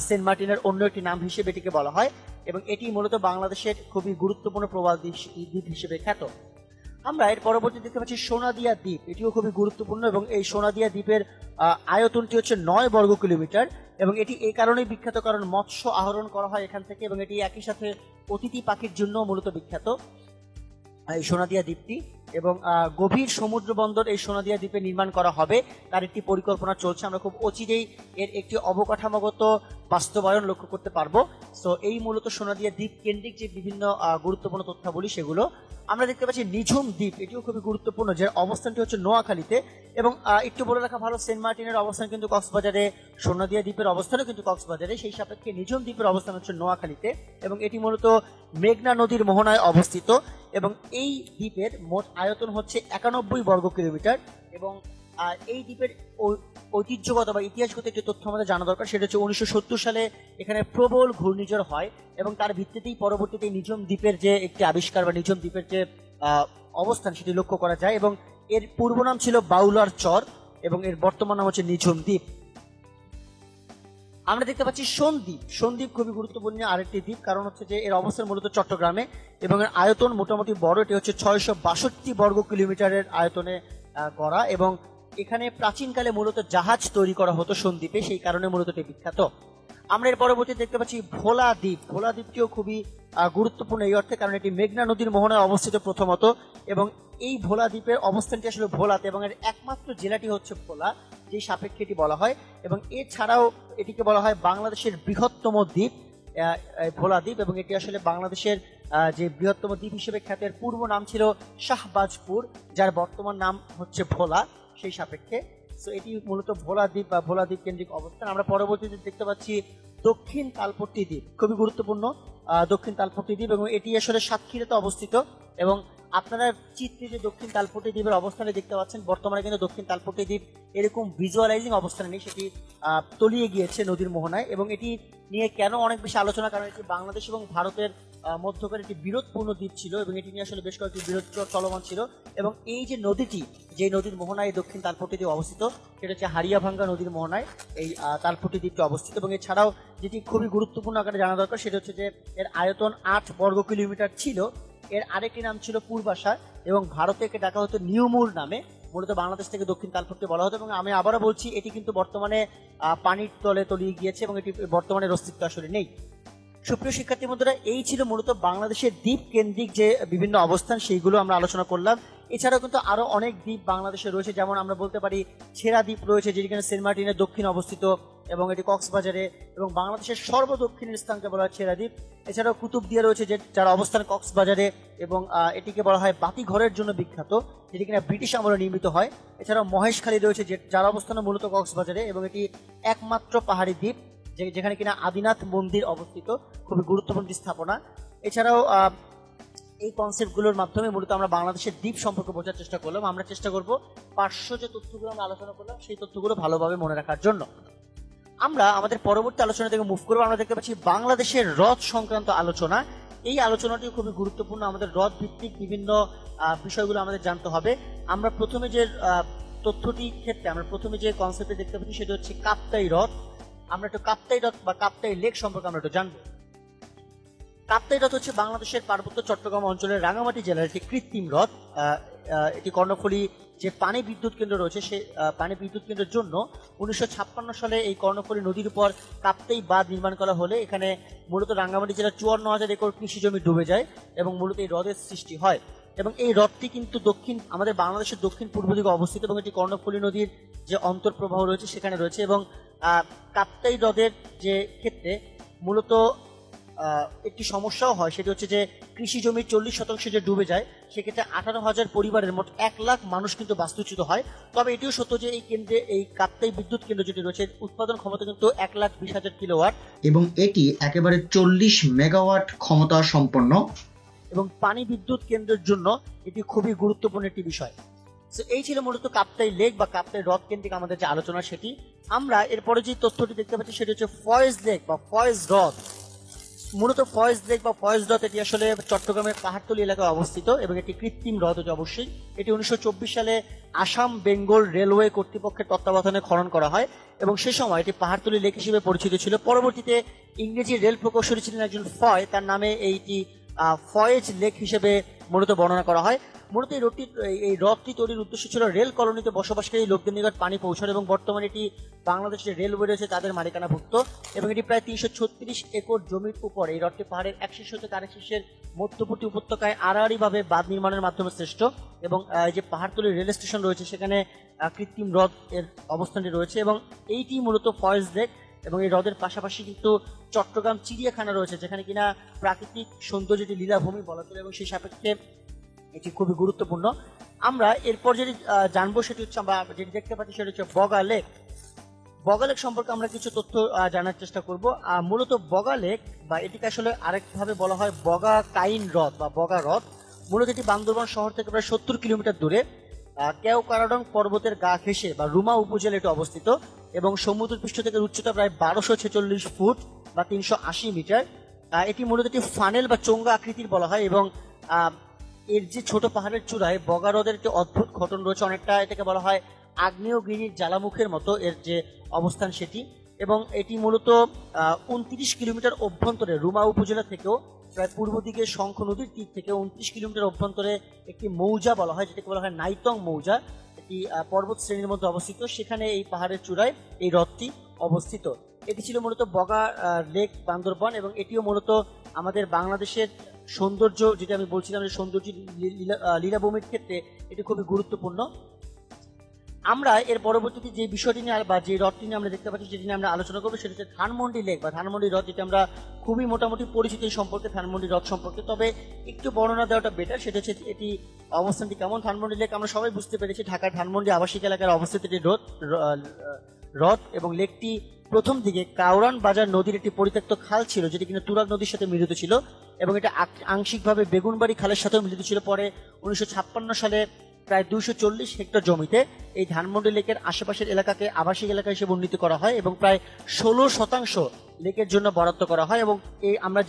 সেন্ট মার্টিনের অন্য একটি নাম হিসেবে এটিকে বলা হয়, এবং এটি মূলত বাংলাদেশের খুবই গুরুত্বপূর্ণ প্রবাল দ্বীপ হিসেবে খ্যাত। আমরা এর পরবর্তী দেখতে পাচ্ছি সোনাদিয়া দ্বীপ, এটিও খুবই গুরুত্বপূর্ণ, এবং এই সোনাদিয়া দ্বীপের আয়তনটি হচ্ছে 9 বর্গ কিলোমিটার, এবং এটি এই কারণেই বিখ্যাত কারণ মৎস্য আহরণ করা হয় এখান থেকে, এবং এটি একই সাথে অতিথি পাখির জন্য মূলত বিখ্যাত এই সোনাদিয়া দ্বীপটি। এবং গভীর সমুদ্র বন্দর এই সোনাদিয়া দ্বীপে নির্মাণ করা হবে, তার একটি পরিকল্পনা চলছে। আমরা খুব অচিরেই এর একটি অবকাঠামোগত বাস্তবায়ন লক্ষ্য করতে পারবো। তো এই মূলত সোনাদিয়া দ্বীপ কেন্দ্রিক যে বিভিন্ন গুরুত্বপূর্ণ তথ্যাবলী সেগুলো। আমরা দেখতে পাচ্ছি নিঝুম দ্বীপ, এটিও খুবই গুরুত্বপূর্ণ, যার অবস্থানটি হচ্ছে নোয়াখালীতে, এবং একটু বলে রাখা ভালো সেন্ট মার্টিনের অবস্থান কিন্তু কক্সবাজারে, সোনাদিয়া দ্বীপের অবস্থানও কিন্তু কক্সবাজারে, সেই সাপেক্ষে নিঝুম দ্বীপের অবস্থান হচ্ছে নোয়াখালীতে, এবং এটি মূলত মেঘনা নদীর মোহনায় অবস্থিত, এবং এই দ্বীপের মোট আয়তন হচ্ছে 91 বর্গ কিলোমিটার। এবং এই দ্বীপের ঐতিহ্যগত বা ইতিহাসগত একটি তথ্য আমাদের জানা দরকার, সেটা হচ্ছে 1970 সালে এখানে প্রবল ঘূর্ণিঝড় হয়, এবং তার ভিত্তিতেই পরবর্তীতে নিঝুম দ্বীপের যে একটি আবিষ্কার বা নিঝুম দ্বীপের যে অবস্থান সেটি লক্ষ্য করা যায়, এবং এর পূর্ব নাম ছিল বাউলার চর, এবং এর বর্তমান নাম হচ্ছে নিঝুম দ্বীপ। আমরা দেখতে পাচ্ছি সন্দ্বীপ। সন্দ্বীপ খুবই গুরুত্বপূর্ণ আরেকটি দ্বীপ, কারণ হচ্ছে যে এর অবস্থান মূলত চট্টগ্রামে, এবং এর আয়তন মোটামুটি বড়, এটি হচ্ছে 662 বর্গ কিলোমিটারের আয়তনে গড়া, এবং এখানে প্রাচীনকালে মূলত জাহাজ তৈরি করা হতো সন্দ্বীপে, সেই কারণে মূলত এটি বিখ্যাত। আমরা এর পরবর্তী দেখতে পাচ্ছি ভোলা দ্বীপ। ভোলা দ্বীপটিও খুবই গুরুত্বপূর্ণ এই অর্থে কারণ এটি মেঘনা নদীর মোহনায় অবস্থিত প্রথমত, এবং এই ভোলা দ্বীপের অবস্থানটি আসলে ভোলাতে, এবং এর একমাত্র জেলাটি হচ্ছে ভোলা, যেই সাপেক্ষে এটি বলা হয়। এবং এছাড়াও এটিকে বলা হয় বাংলাদেশের বৃহত্তম দ্বীপ, ভোলা দ্বীপ, এবং এটি আসলে বাংলাদেশের যে বৃহত্তম দ্বীপ হিসেবে খ্যাতের পূর্ব নাম ছিল শাহবাজপুর, যার বর্তমান নাম হচ্ছে ভোলা সেই সাপেক্ষে। তো এটি মূলত ভোলা দ্বীপ বা ভোলা দ্বীপ কেন্দ্রিক অবস্থান। আমরা পরবর্তীতে দেখতে পাচ্ছি দক্ষিণ তালপট্টি দ্বীপ, খুবই গুরুত্বপূর্ণ দক্ষিণ তালপট্টি দ্বীপ, এবং এটি আসলে সাতক্ষীরাতে অবস্থিত। এবং আপনারা চিত্রে যে দক্ষিণ তালপট্টি দ্বীপের অবস্থানে দেখতে পাচ্ছেন, বর্তমানে কিন্তু দক্ষিণ তালপট্টি দ্বীপ এরকম ভিজুয়ালাইজিং অবস্থানে নেই, সেটি তলিয়ে গিয়েছে নদীর মোহনায়। এবং এটি নিয়ে কেন অনেক বেশি আলোচনা, কারণ এটি বাংলাদেশ এবং ভারতের মধ্যকার একটি বিরোধপূর্ণ দ্বীপ ছিল, এবং এটি নিয়ে আসলে বেশ কয়েকটি বিরোধ চলমান ছিল। এবং এই যে নদীটি, যে নদীর মোহনায় দক্ষিণ তালপট্টি দ্বীপ অবস্থিত, সেটা হচ্ছে হারিয়াভাঙ্গা নদীর মোহনায় এই তালপট্টি দ্বীপটি অবস্থিত। এবং এছাড়াও যেটি খুবই গুরুত্বপূর্ণ আকারে জানা দরকার, সেটা হচ্ছে যে এর আয়তন 8 বর্গ কিলোমিটার ছিল। এর আরেকটি নাম ছিল পূর্বাশা, এবং ভারতে একে ডাকা হতো নিউমুর নামে, মূলত বাংলাদেশ থেকে দক্ষিণ তালপট্টি বলা হতো। এবং আমি আবারও বলছি, এটি কিন্তু বর্তমানে পানির তলে তলিয়ে গিয়েছে, এবং এটি বর্তমানে অস্তিত্ব আসলে নেই। সুপ্রিয় শিক্ষার্থী বন্ধুরা, এই ছিল মূলত বাংলাদেশের দ্বীপ কেন্দ্রিক যে বিভিন্ন অবস্থান, সেইগুলো আমরা আলোচনা করলাম। এছাড়াও কিন্তু আরো অনেক দ্বীপ বাংলাদেশে রয়েছে, যেমন আমরা বলতে পারি ছেড়া দ্বীপ রয়েছে, যেখানে সেন্ট মার্টিনের দক্ষিণে অবস্থিত, এবং এটি কক্সবাজারে, এবং বাংলাদেশের সর্বদক্ষিণের স্থানকে বলা হয় ছেড়া দ্বীপ। এছাড়াও কুতুবদিয়া রয়েছে, যার অবস্থান কক্সবাজারে, এবং এটিকে বলা হয় বাতি ঘরের জন্য বিখ্যাত, যেটি কিনা ব্রিটিশ আমলে নির্মিত হয়। এছাড়াও মহেশখালী রয়েছে, যার অবস্থান মূলত কক্সবাজারে, এবং এটি একমাত্র পাহাড়ি দ্বীপ যেখানে কিনা আদিনাথ মন্দির অবস্থিত, খুবই গুরুত্বপূর্ণ স্থাপনা। এছাড়াও এই কনসেপ্টগুলোর মাধ্যমে মূলত আমরা বাংলাদেশের দ্বীপ সম্পর্কে বোঝার চেষ্টা করলাম। আমরা চেষ্টা করব পার্শ্ব যে তথ্যগুলো আমরা আলোচনা করলাম সেই তথ্যগুলো ভালোভাবে মনে রাখার জন্য। আমরা আমাদের পরবর্তী আলোচনা থেকে মুভ করবো। আমরা দেখতে পাচ্ছি বাংলাদেশের হ্রদ সংক্রান্ত আলোচনা। এই আলোচনাটি খুবই গুরুত্বপূর্ণ, আমাদের হ্রদ ভিত্তিক বিভিন্ন বিষয়গুলো আমাদের জানতে হবে। আমরা প্রথমে যে তথ্যটি ক্ষেত্রে আমরা প্রথমে যে কনসেপ্টে দেখতে পাচ্ছি সেটা হচ্ছে কাপ্তাই হ্রদ। আমরা একটু কাপ্তাই হ্রদ বা কাপ্তাই লেক সম্পর্কে আমরা একটু জানবো। কাপ্তাই হ্রদ হচ্ছে বাংলাদেশের পার্বত্য চট্টগ্রাম অঞ্চলের রাঙামাটি জেলার একটি কৃত্রিম হ্রদ। এটি কর্ণফুলী যে পানি বিদ্যুৎ কেন্দ্র রয়েছে, সেই পানি বিদ্যুৎ কেন্দ্রের জন্য 1956 সালে এই কর্ণফুলী নদীর উপর কাপ্তাই বাঁধ নির্মাণ করা হলে এখানে মূলত রাঙামাটি জেলার 54,000 একর কৃষি জমি ডুবে যায়, এবং মূলত এই হ্রদের সৃষ্টি হয়। এবং এই হ্রদটি কিন্তু আমাদের বাংলাদেশের দক্ষিণ পূর্ব দিকে অবস্থিত, এবং এটি কর্ণফুলী নদীর যে অন্তর্প্রবাহ রয়েছে সেখানে রয়েছে। এবং কাপ্তাই হ্রদের যে ক্ষেত্রে মূলত একটি সমস্যাও হয়, সেটি হচ্ছে যে কৃষি জমির 40% যে ডুবে যায়, সেক্ষেত্রে 18,000 পরিবারের মোট 1 লাখ মানুষ কিন্তু বাস্তুচ্যুত হয়। তবে এটিও সত্য যে এই কেন্দ্রে, এই কাপ্তাই বিদ্যুৎ কেন্দ্র যেটি রয়েছে, উৎপাদন ক্ষমতা কিন্তু 1,20,000 কিলোওয়াট, এবং এটি একেবারে 40 মেগাওয়াট ক্ষমতা সম্পন্ন, এবং পানি বিদ্যুৎ কেন্দ্রের জন্য এটি খুবই গুরুত্বপূর্ণ একটি বিষয়। এই ছিল মূলত কাপ্তাই লেক বা কাপ্তাই হ্রদ কেন্দ্রিক আমাদের যে আলোচনা সেটি। আমরা এরপরে যে তথ্যটি দেখতে পাচ্ছি সেটি হচ্ছে ফয়েজ লেক বা ফয়েজ হ্রদ। মূলত ফয়েজ লেক বা ফয়েজ হ্রদ এটি আসলে চট্টগ্রামের পাহাড়তলী এলাকায় অবস্থিত এবং এটি কৃত্রিম হ্রদ এটি অবশ্যই। এটি 1924 সালে আসাম বেঙ্গল রেলওয়ে কর্তৃপক্ষের তত্ত্বাবধানে খনন করা হয় এবং সে সময় এটি পাহাড়তলী লেক হিসেবে পরিচিত ছিল। পরবর্তীতে ইংরেজি রেল প্রকৌশলী ছিলেন একজন ফয়, তার নামে এইটি ফয়েজ লেক হিসেবে মূলত বর্ণনা করা হয়। মূলত এই হ্রদটি তৈরির উদ্দেশ্য ছিল রেল কলোনিতে বসবাসকারী লোকদের নিকট পানি পৌঁছানো এবং বর্তমানে এটি বাংলাদেশের রেলওয়ে রয়েছে তাদের মালিকানাভুক্ত এবং এটি প্রায় 336 একর জমির উপর এই হ্রদটি পাহাড়ের এক শীর্ষ থেকে আরেক শীর্ষের মধ্যবর্তী উপত্যকায় আড়াআড়ি ভাবে বাঁধ নির্মাণের মাধ্যমে শ্রেষ্ঠ এবং যে পাহাড়তলী রেল স্টেশন রয়েছে সেখানে কৃত্রিম হ্রদ এর অবস্থানটি রয়েছে এবং এইটি মূলত ফয়েজ লেক। এবং এই হ্রদের পাশাপাশি কিন্তু চট্টগ্রাম চিড়িয়াখানা রয়েছে যেখানে কিনা প্রাকৃতিক সৌন্দর্য যেটি লীলাভূমি বলা চলে এবং সেই সাপেক্ষে এটি খুবই গুরুত্বপূর্ণ। আমরা এরপর যেটি জানবো সেটি হচ্ছে আমরা যেটি দেখতে পাচ্ছি সেটা হচ্ছে বগা লেক। বগা লেক সম্পর্কে আমরা কিছু তথ্য জানার চেষ্টা করব। মূলত বগা লেক বা এটিকে আসলে আরেকভাবে বলা হয় বগা কাইন হ্রদ বা বগা হ্রদ। মূলত এটি বান্দরবান শহর থেকে প্রায় 70 কিলোমিটার দূরে কেওকারাডং পর্বতের গা ঘেঁষে বা রুমা উপজেলা এটি অবস্থিত এবং সমুদ্রপৃষ্ঠ থেকে উচ্চতা প্রায় 1246 ফুট বা 380 মিটার। এটি মূলত একটি ফানেল বা চোঙ্গা আকৃতির বলা হয় এবং এর যে ছোট পাহাড়ের চূড়ায় বগা হ্রদের একটি অদ্ভুত ঘটন রয়েছে, অনেকটা এটাকে বলা হয় আগ্নেয়গিরির জ্বালামুখের মতো এর যে অবস্থান সেটি। এবং এটি মূলত 29 কিলোমিটার অভ্যন্তরে রুমা উপজেলা থেকেও প্রায় পূর্ব দিকে শঙ্খ নদীর তীর থেকে 29 কিলোমিটার অভ্যন্তরে একটি মৌজা বলা হয় যেটাকে বলা হয় নাইতং মৌজা, এটি পর্বত শ্রেণীর মধ্যে অবস্থিত। সেখানে এই পাহাড়ের চূড়ায় এই হ্রদটি অবস্থিত। এটি ছিল মূলত বগা লেক বান্দরবান এবং এটিও মূলত আমাদের বাংলাদেশের সৌন্দর্য যেটা আমি বলছিলাম যে সৌন্দর্য লীলাভূমির ক্ষেত্রে এটি খুবই গুরুত্বপূর্ণ। আমরা এর পরবর্তীতে যে বিষয়টি নিয়ে বা যে হ্রদটি নিয়ে আমরা দেখতে পাচ্ছি যেটি নিয়ে আমরা আলোচনা করবো সেটা হচ্ছে ধানমন্ডি লেক বা ধানমন্ডি হ্রদ, যেটা আমরা খুবই মোটামুটি পরিচিত এই সম্পর্কে ধানমন্ডি হ্রদ সম্পর্কে। তবে একটু বর্ণনা দেওয়াটা বেটার, সেটা হচ্ছে এটি অবস্থানটি কেমন। ধানমন্ডি লেক আমরা সবাই বুঝতে পেরেছি ঢাকার ধানমন্ডি আবাসিক এলাকার অবস্থিত একটি হ্রদ এবং লেকটি প্রথম দিকে কাউরান বাজার নদীর একটি পরিত্যক্ত খাল ছিল যেটি কিনা তুরাগ নদীর সাথে মিলিত ছিল এবং এটা আংশিকভাবে বেগুনবাড়ি খালের সাথেও মিলিত ছিল। পরে 1956 সালে প্রায় 240 হেক্টর জমিতে এই ধানমন্ডি লেকের আশেপাশের এলাকাকে আবাসিক এলাকা হিসেবে উন্নীত করা হয় এবং প্রায় 16% লেকের জন্য বরাদ্দ করা হয়। এবং এই আমরা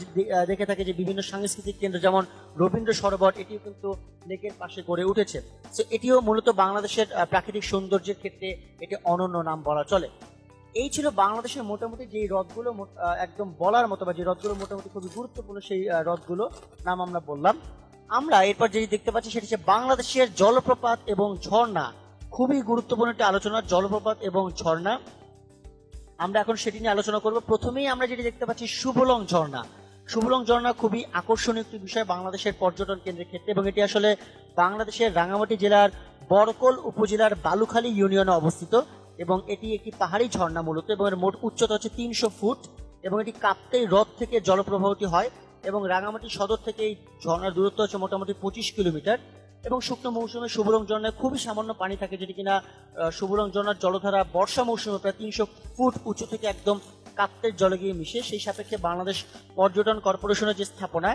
দেখে থাকি যে বিভিন্ন সাংস্কৃতিক কেন্দ্র যেমন রবীন্দ্র সরোবর এটিও কিন্তু লেকের পাশে গড়ে উঠেছে। তো এটিও মূলত বাংলাদেশের প্রাকৃতিক সৌন্দর্যের ক্ষেত্রে এটি অনন্য নাম বলা চলে। এই ছিল বাংলাদেশের মোটামুটি যে হ্রদগুলো একদম বলার মতো বা যে হ্রদগুলো মোটামুটি খুবই গুরুত্বপূর্ণ সেই হ্রদগুলো নাম আমরা বললাম। আমরা এরপর যেটি দেখতে পাচ্ছি সেটি হচ্ছে বাংলাদেশের জলপ্রপাত এবং ঝর্ণা। খুবই গুরুত্বপূর্ণ একটি আলোচনা, জলপ্রপাত এবং ঝর্ণা। আমরা এখন সেটি নিয়ে আলোচনা করব। প্রথমেই আমরা যেটি দেখতে পাচ্ছি শুভলং ঝর্ণা। শুভলং ঝর্ণা খুবই আকর্ষণীয় একটি বিষয় বাংলাদেশের পর্যটন কেন্দ্রের ক্ষেত্রে এবং এটি আসলে বাংলাদেশের রাঙ্গামাটি জেলার বরকল উপজেলার বালুখালী ইউনিয়নে অবস্থিত এবং এটি একটি পাহাড়ি ঝর্ণা মূলত এবং এর মোট উচ্চতা হচ্ছে 300 ফুট এবং এটি কাপ্তাই হ্রদ থেকে জলপ্রবাহটি হয় এবং রাঙ্গামাটি সদর থেকে এই ঝর্ণার দূরত্ব হচ্ছে মোটামুটি 25 কিলোমিটার এবং শুকনো মৌসুমে শুভলং ঝর্ণায় খুবই সামান্য পানি থাকে যেটি কিনা শুভলং ঝর্ণার জলধারা বর্ষা মৌসুমে প্রায় 300 ফুট উঁচু থেকে একদম কাপ্তের জলে গিয়ে মিশে। সেই সাপেক্ষে বাংলাদেশ পর্যটন কর্পোরেশনের যে স্থাপনা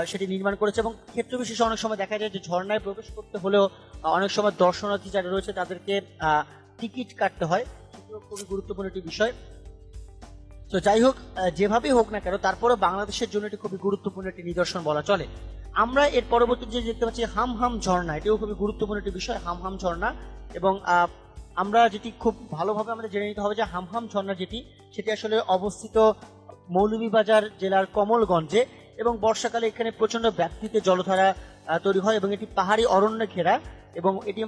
সেটি নির্মাণ করেছে এবং ক্ষেত্র বিশেষে অনেক সময় দেখা যায় যে ঝর্ণায় প্রবেশ করতে হলেও অনেক সময় দর্শনার্থী যারা রয়েছে তাদেরকে টিকিট কাটতে হয়, সেগুলো খুবই গুরুত্বপূর্ণ একটি বিষয়। তো যাই হোক, যেভাবেই হোক না কেন তারপরে বাংলাদেশের জন্য এটি খুবই গুরুত্বপূর্ণ একটি নিদর্শন বলা চলে। আমরা এর পরবর্তী যে দেখতে পাচ্ছি হামহাম ঝর্ণা, এটিও খুবই গুরুত্বপূর্ণ একটি বিষয় হামহাম ঝর্ণা এবং আমরা যেটি খুব ভালোভাবে আমাদের জেনে নিতে হবে যে হামহাম ঝর্ণা সেটি আসলে অবস্থিত মৌলভীবাজার জেলার কমলগঞ্জে এবং বর্ষাকালে এখানে প্রচন্ড ব্যাপ্তিতে জলধারা তৈরি হয় এবং এটি পাহাড়ি অরণ্যে ঘেরা এবং এটি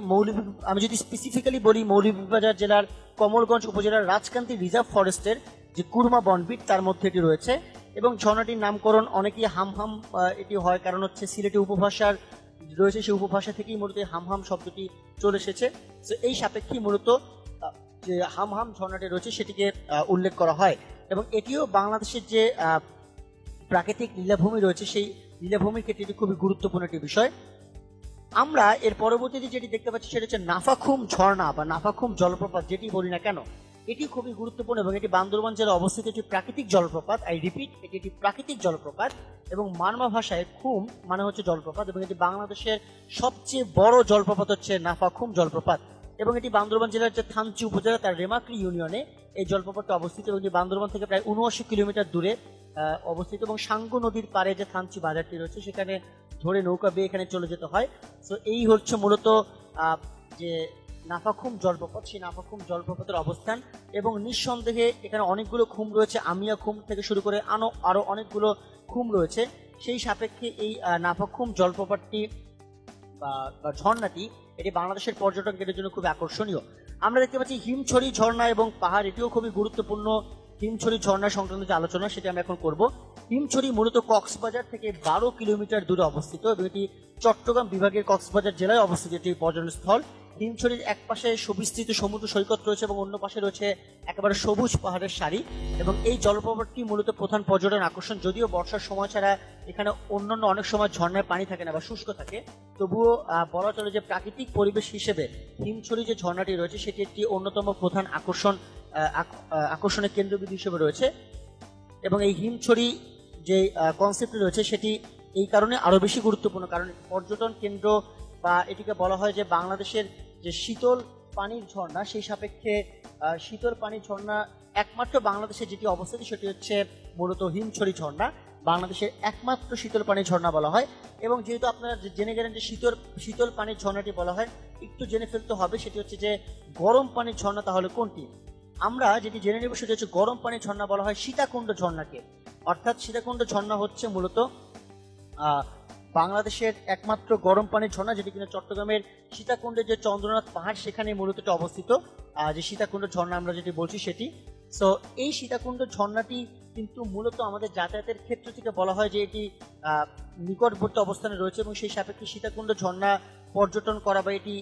আমি যদি স্পেসিফিক্যালি বলি মৌলভীবাজার জেলার কমলগঞ্জ উপজেলার রাজকান্তি রিজার্ভ ফরেস্টের যে কুরমা বনবিট তার মধ্যে এটি রয়েছে এবং ঝর্ণাটির নামকরণ অনেকেই হামহাম এটি হয় কারণ হচ্ছে সিলেটি উপভাষার রয়েছে, সেই উপভাষা থেকেই মূলত হামহাম শব্দটি চলে এসেছে। তো এই সাপেক্ষে মূলত যে হামহাম ঝর্ণাটি রয়েছে সেটিকে উল্লেখ করা হয় এবং এটিও বাংলাদেশের যে প্রাকৃতিক লীলাভূমি রয়েছে সেই লীলাভূমির ক্ষেত্রে এটি খুবই গুরুত্বপূর্ণ একটি বিষয়। আমরা এর পরবর্তীতে যেটি দেখতে পাচ্ছি সেটা হচ্ছে নাফাখুম ঝর্ণা বা নাফাখুম জলপ্রপাত, যেটি বলি না কেন এটি খুবই গুরুত্বপূর্ণ এবং এটি বান্দরবান জেলায় অবস্থিত একটি প্রাকৃতিক জলপ্রপাত। আই রিপিট, এটি একটি প্রাকৃতিক জলপ্রপাত এবং মানমা ভাষায় খুম মানে হচ্ছে জলপ্রপাত এবং এটি বাংলাদেশের সবচেয়ে বড় জলপ্রপাত হচ্ছে নাফাখুম জলপ্রপাত এবং এটি বান্দরবান জেলার যে থানচি উপজেলা তার রেমাক্রি ইউনিয়নে এই জলপ্রপাতটি অবস্থিত এবং এটি বান্দরবান থেকে প্রায় 79 কিলোমিটার দূরে অবস্থিত, এবং সাঙ্গু নদীর পাড়ে যে থানচি বাজারটি রয়েছে সেখানে ধরে নৌকা বেয়ে এখানে চলে যেতে হয়। তো এই হচ্ছে মূলত যে নাফাখুম জলপ্রপাত, সেই নাফাখুম জলপ্রপাতের অবস্থান। এবং নিঃসন্দেহে এখানে অনেকগুলো খুম রয়েছে, আমিয়া খুম থেকে শুরু করে আরো অনেকগুলো খুম রয়েছে। সেই সাপেক্ষে এই নাফাখুম জলপ্রপাতটি বা ঝর্ণাটি এটি বাংলাদেশের পর্যটন কেন্দ্রের জন্য খুব আকর্ষণীয়। আমরা দেখতে পাচ্ছি হিমছড়ি ঝর্ণা এবং পাহাড়, এটিও খুবই গুরুত্বপূর্ণ। হিমছড়ি ঝর্ণা সংক্রান্ত যে আলোচনা সেটি আমরা এখন করব। হিমছড়ি মূলত কক্সবাজার থেকে 12 কিলোমিটার দূরে অবস্থিত এবং এটি চট্টগ্রাম বিভাগের কক্সবাজার জেলায় অবস্থিত একটি পর্যটন স্থল। হিমছড়ির এক পাশে সুবিস্তৃত সমুদ্র সৈকত রয়েছে এবং অন্য পাশে রয়েছে একেবারে সবুজ পাহাড়ের সারি। এবং এই জলপ্রপাতটি মূলত প্রধান পর্যটন আকর্ষণ। যদিও বর্ষার সময় ছাড়া এখানে অন্যান্য অনেক সময় ঝর্ণায় পানি থাকে না বা শুষ্ক থাকে, তবুও বলা চলে যে প্রাকৃতিক পরিবেশ হিসেবে হিমছড়ি যে ঝর্ণাটি রয়েছে সেটি একটি অন্যতম প্রধান আকর্ষণের কেন্দ্রবিন্দু হিসেবে রয়েছে। এবং এই হিমছড়ি যে কনসেপ্ট রয়েছে সেটি এই কারণে আরো বেশি গুরুত্বপূর্ণ, কারণ পর্যটন কেন্দ্র বা এটিকে বলা হয় যে বাংলাদেশের যে শীতল পানির ঝর্ণা, সেই সাপেক্ষে শীতল পানির ঝর্ণা একমাত্র বাংলাদেশে যেটি অবস্থিত সেটি হচ্ছে মূলত হিমছড়ি ঝর্ণা, বাংলাদেশের একমাত্র শীতল পানির ঝর্ণা বলা হয়। এবং যেহেতু আপনারা জেনে গেলেন যে শীতল পানির ঝর্ণাটি বলা হয়, একটু জেনে ফেলতে হবে সেটি হচ্ছে যে গরম পানির ঝর্ণা তাহলে কোনটি। আমরা যেটি জেনে নেব সেটি হচ্ছে গরম পানির ঝর্ণা বলা হয় সীতাকুণ্ড ঝর্ণাকে। অর্থাৎ সীতাকুণ্ড ঝর্ণা হচ্ছে মূলত বাংলাদেশের একমাত্র গরম পানির ঝর্ণা, যেটি কিনা চট্টগ্রামের সীতাকুণ্ডের যে চন্দ্রনাথ পাহাড় সেখানে মূলত অবস্থিত। যে সীতাকুণ্ড ঝর্ণা আমরা যেটি বলছি সেটি। সো এই সীতাকুণ্ড ঝর্ণাটি কিন্তু মূলত আমাদের যাতায়াতের ক্ষেত্র থেকে বলা হয় যে এটি নিকটবর্তী অবস্থানে রয়েছে এবং সেই সাপেক্ষে সীতাকুণ্ড ঝর্ণা পর্যটন করা বা এটি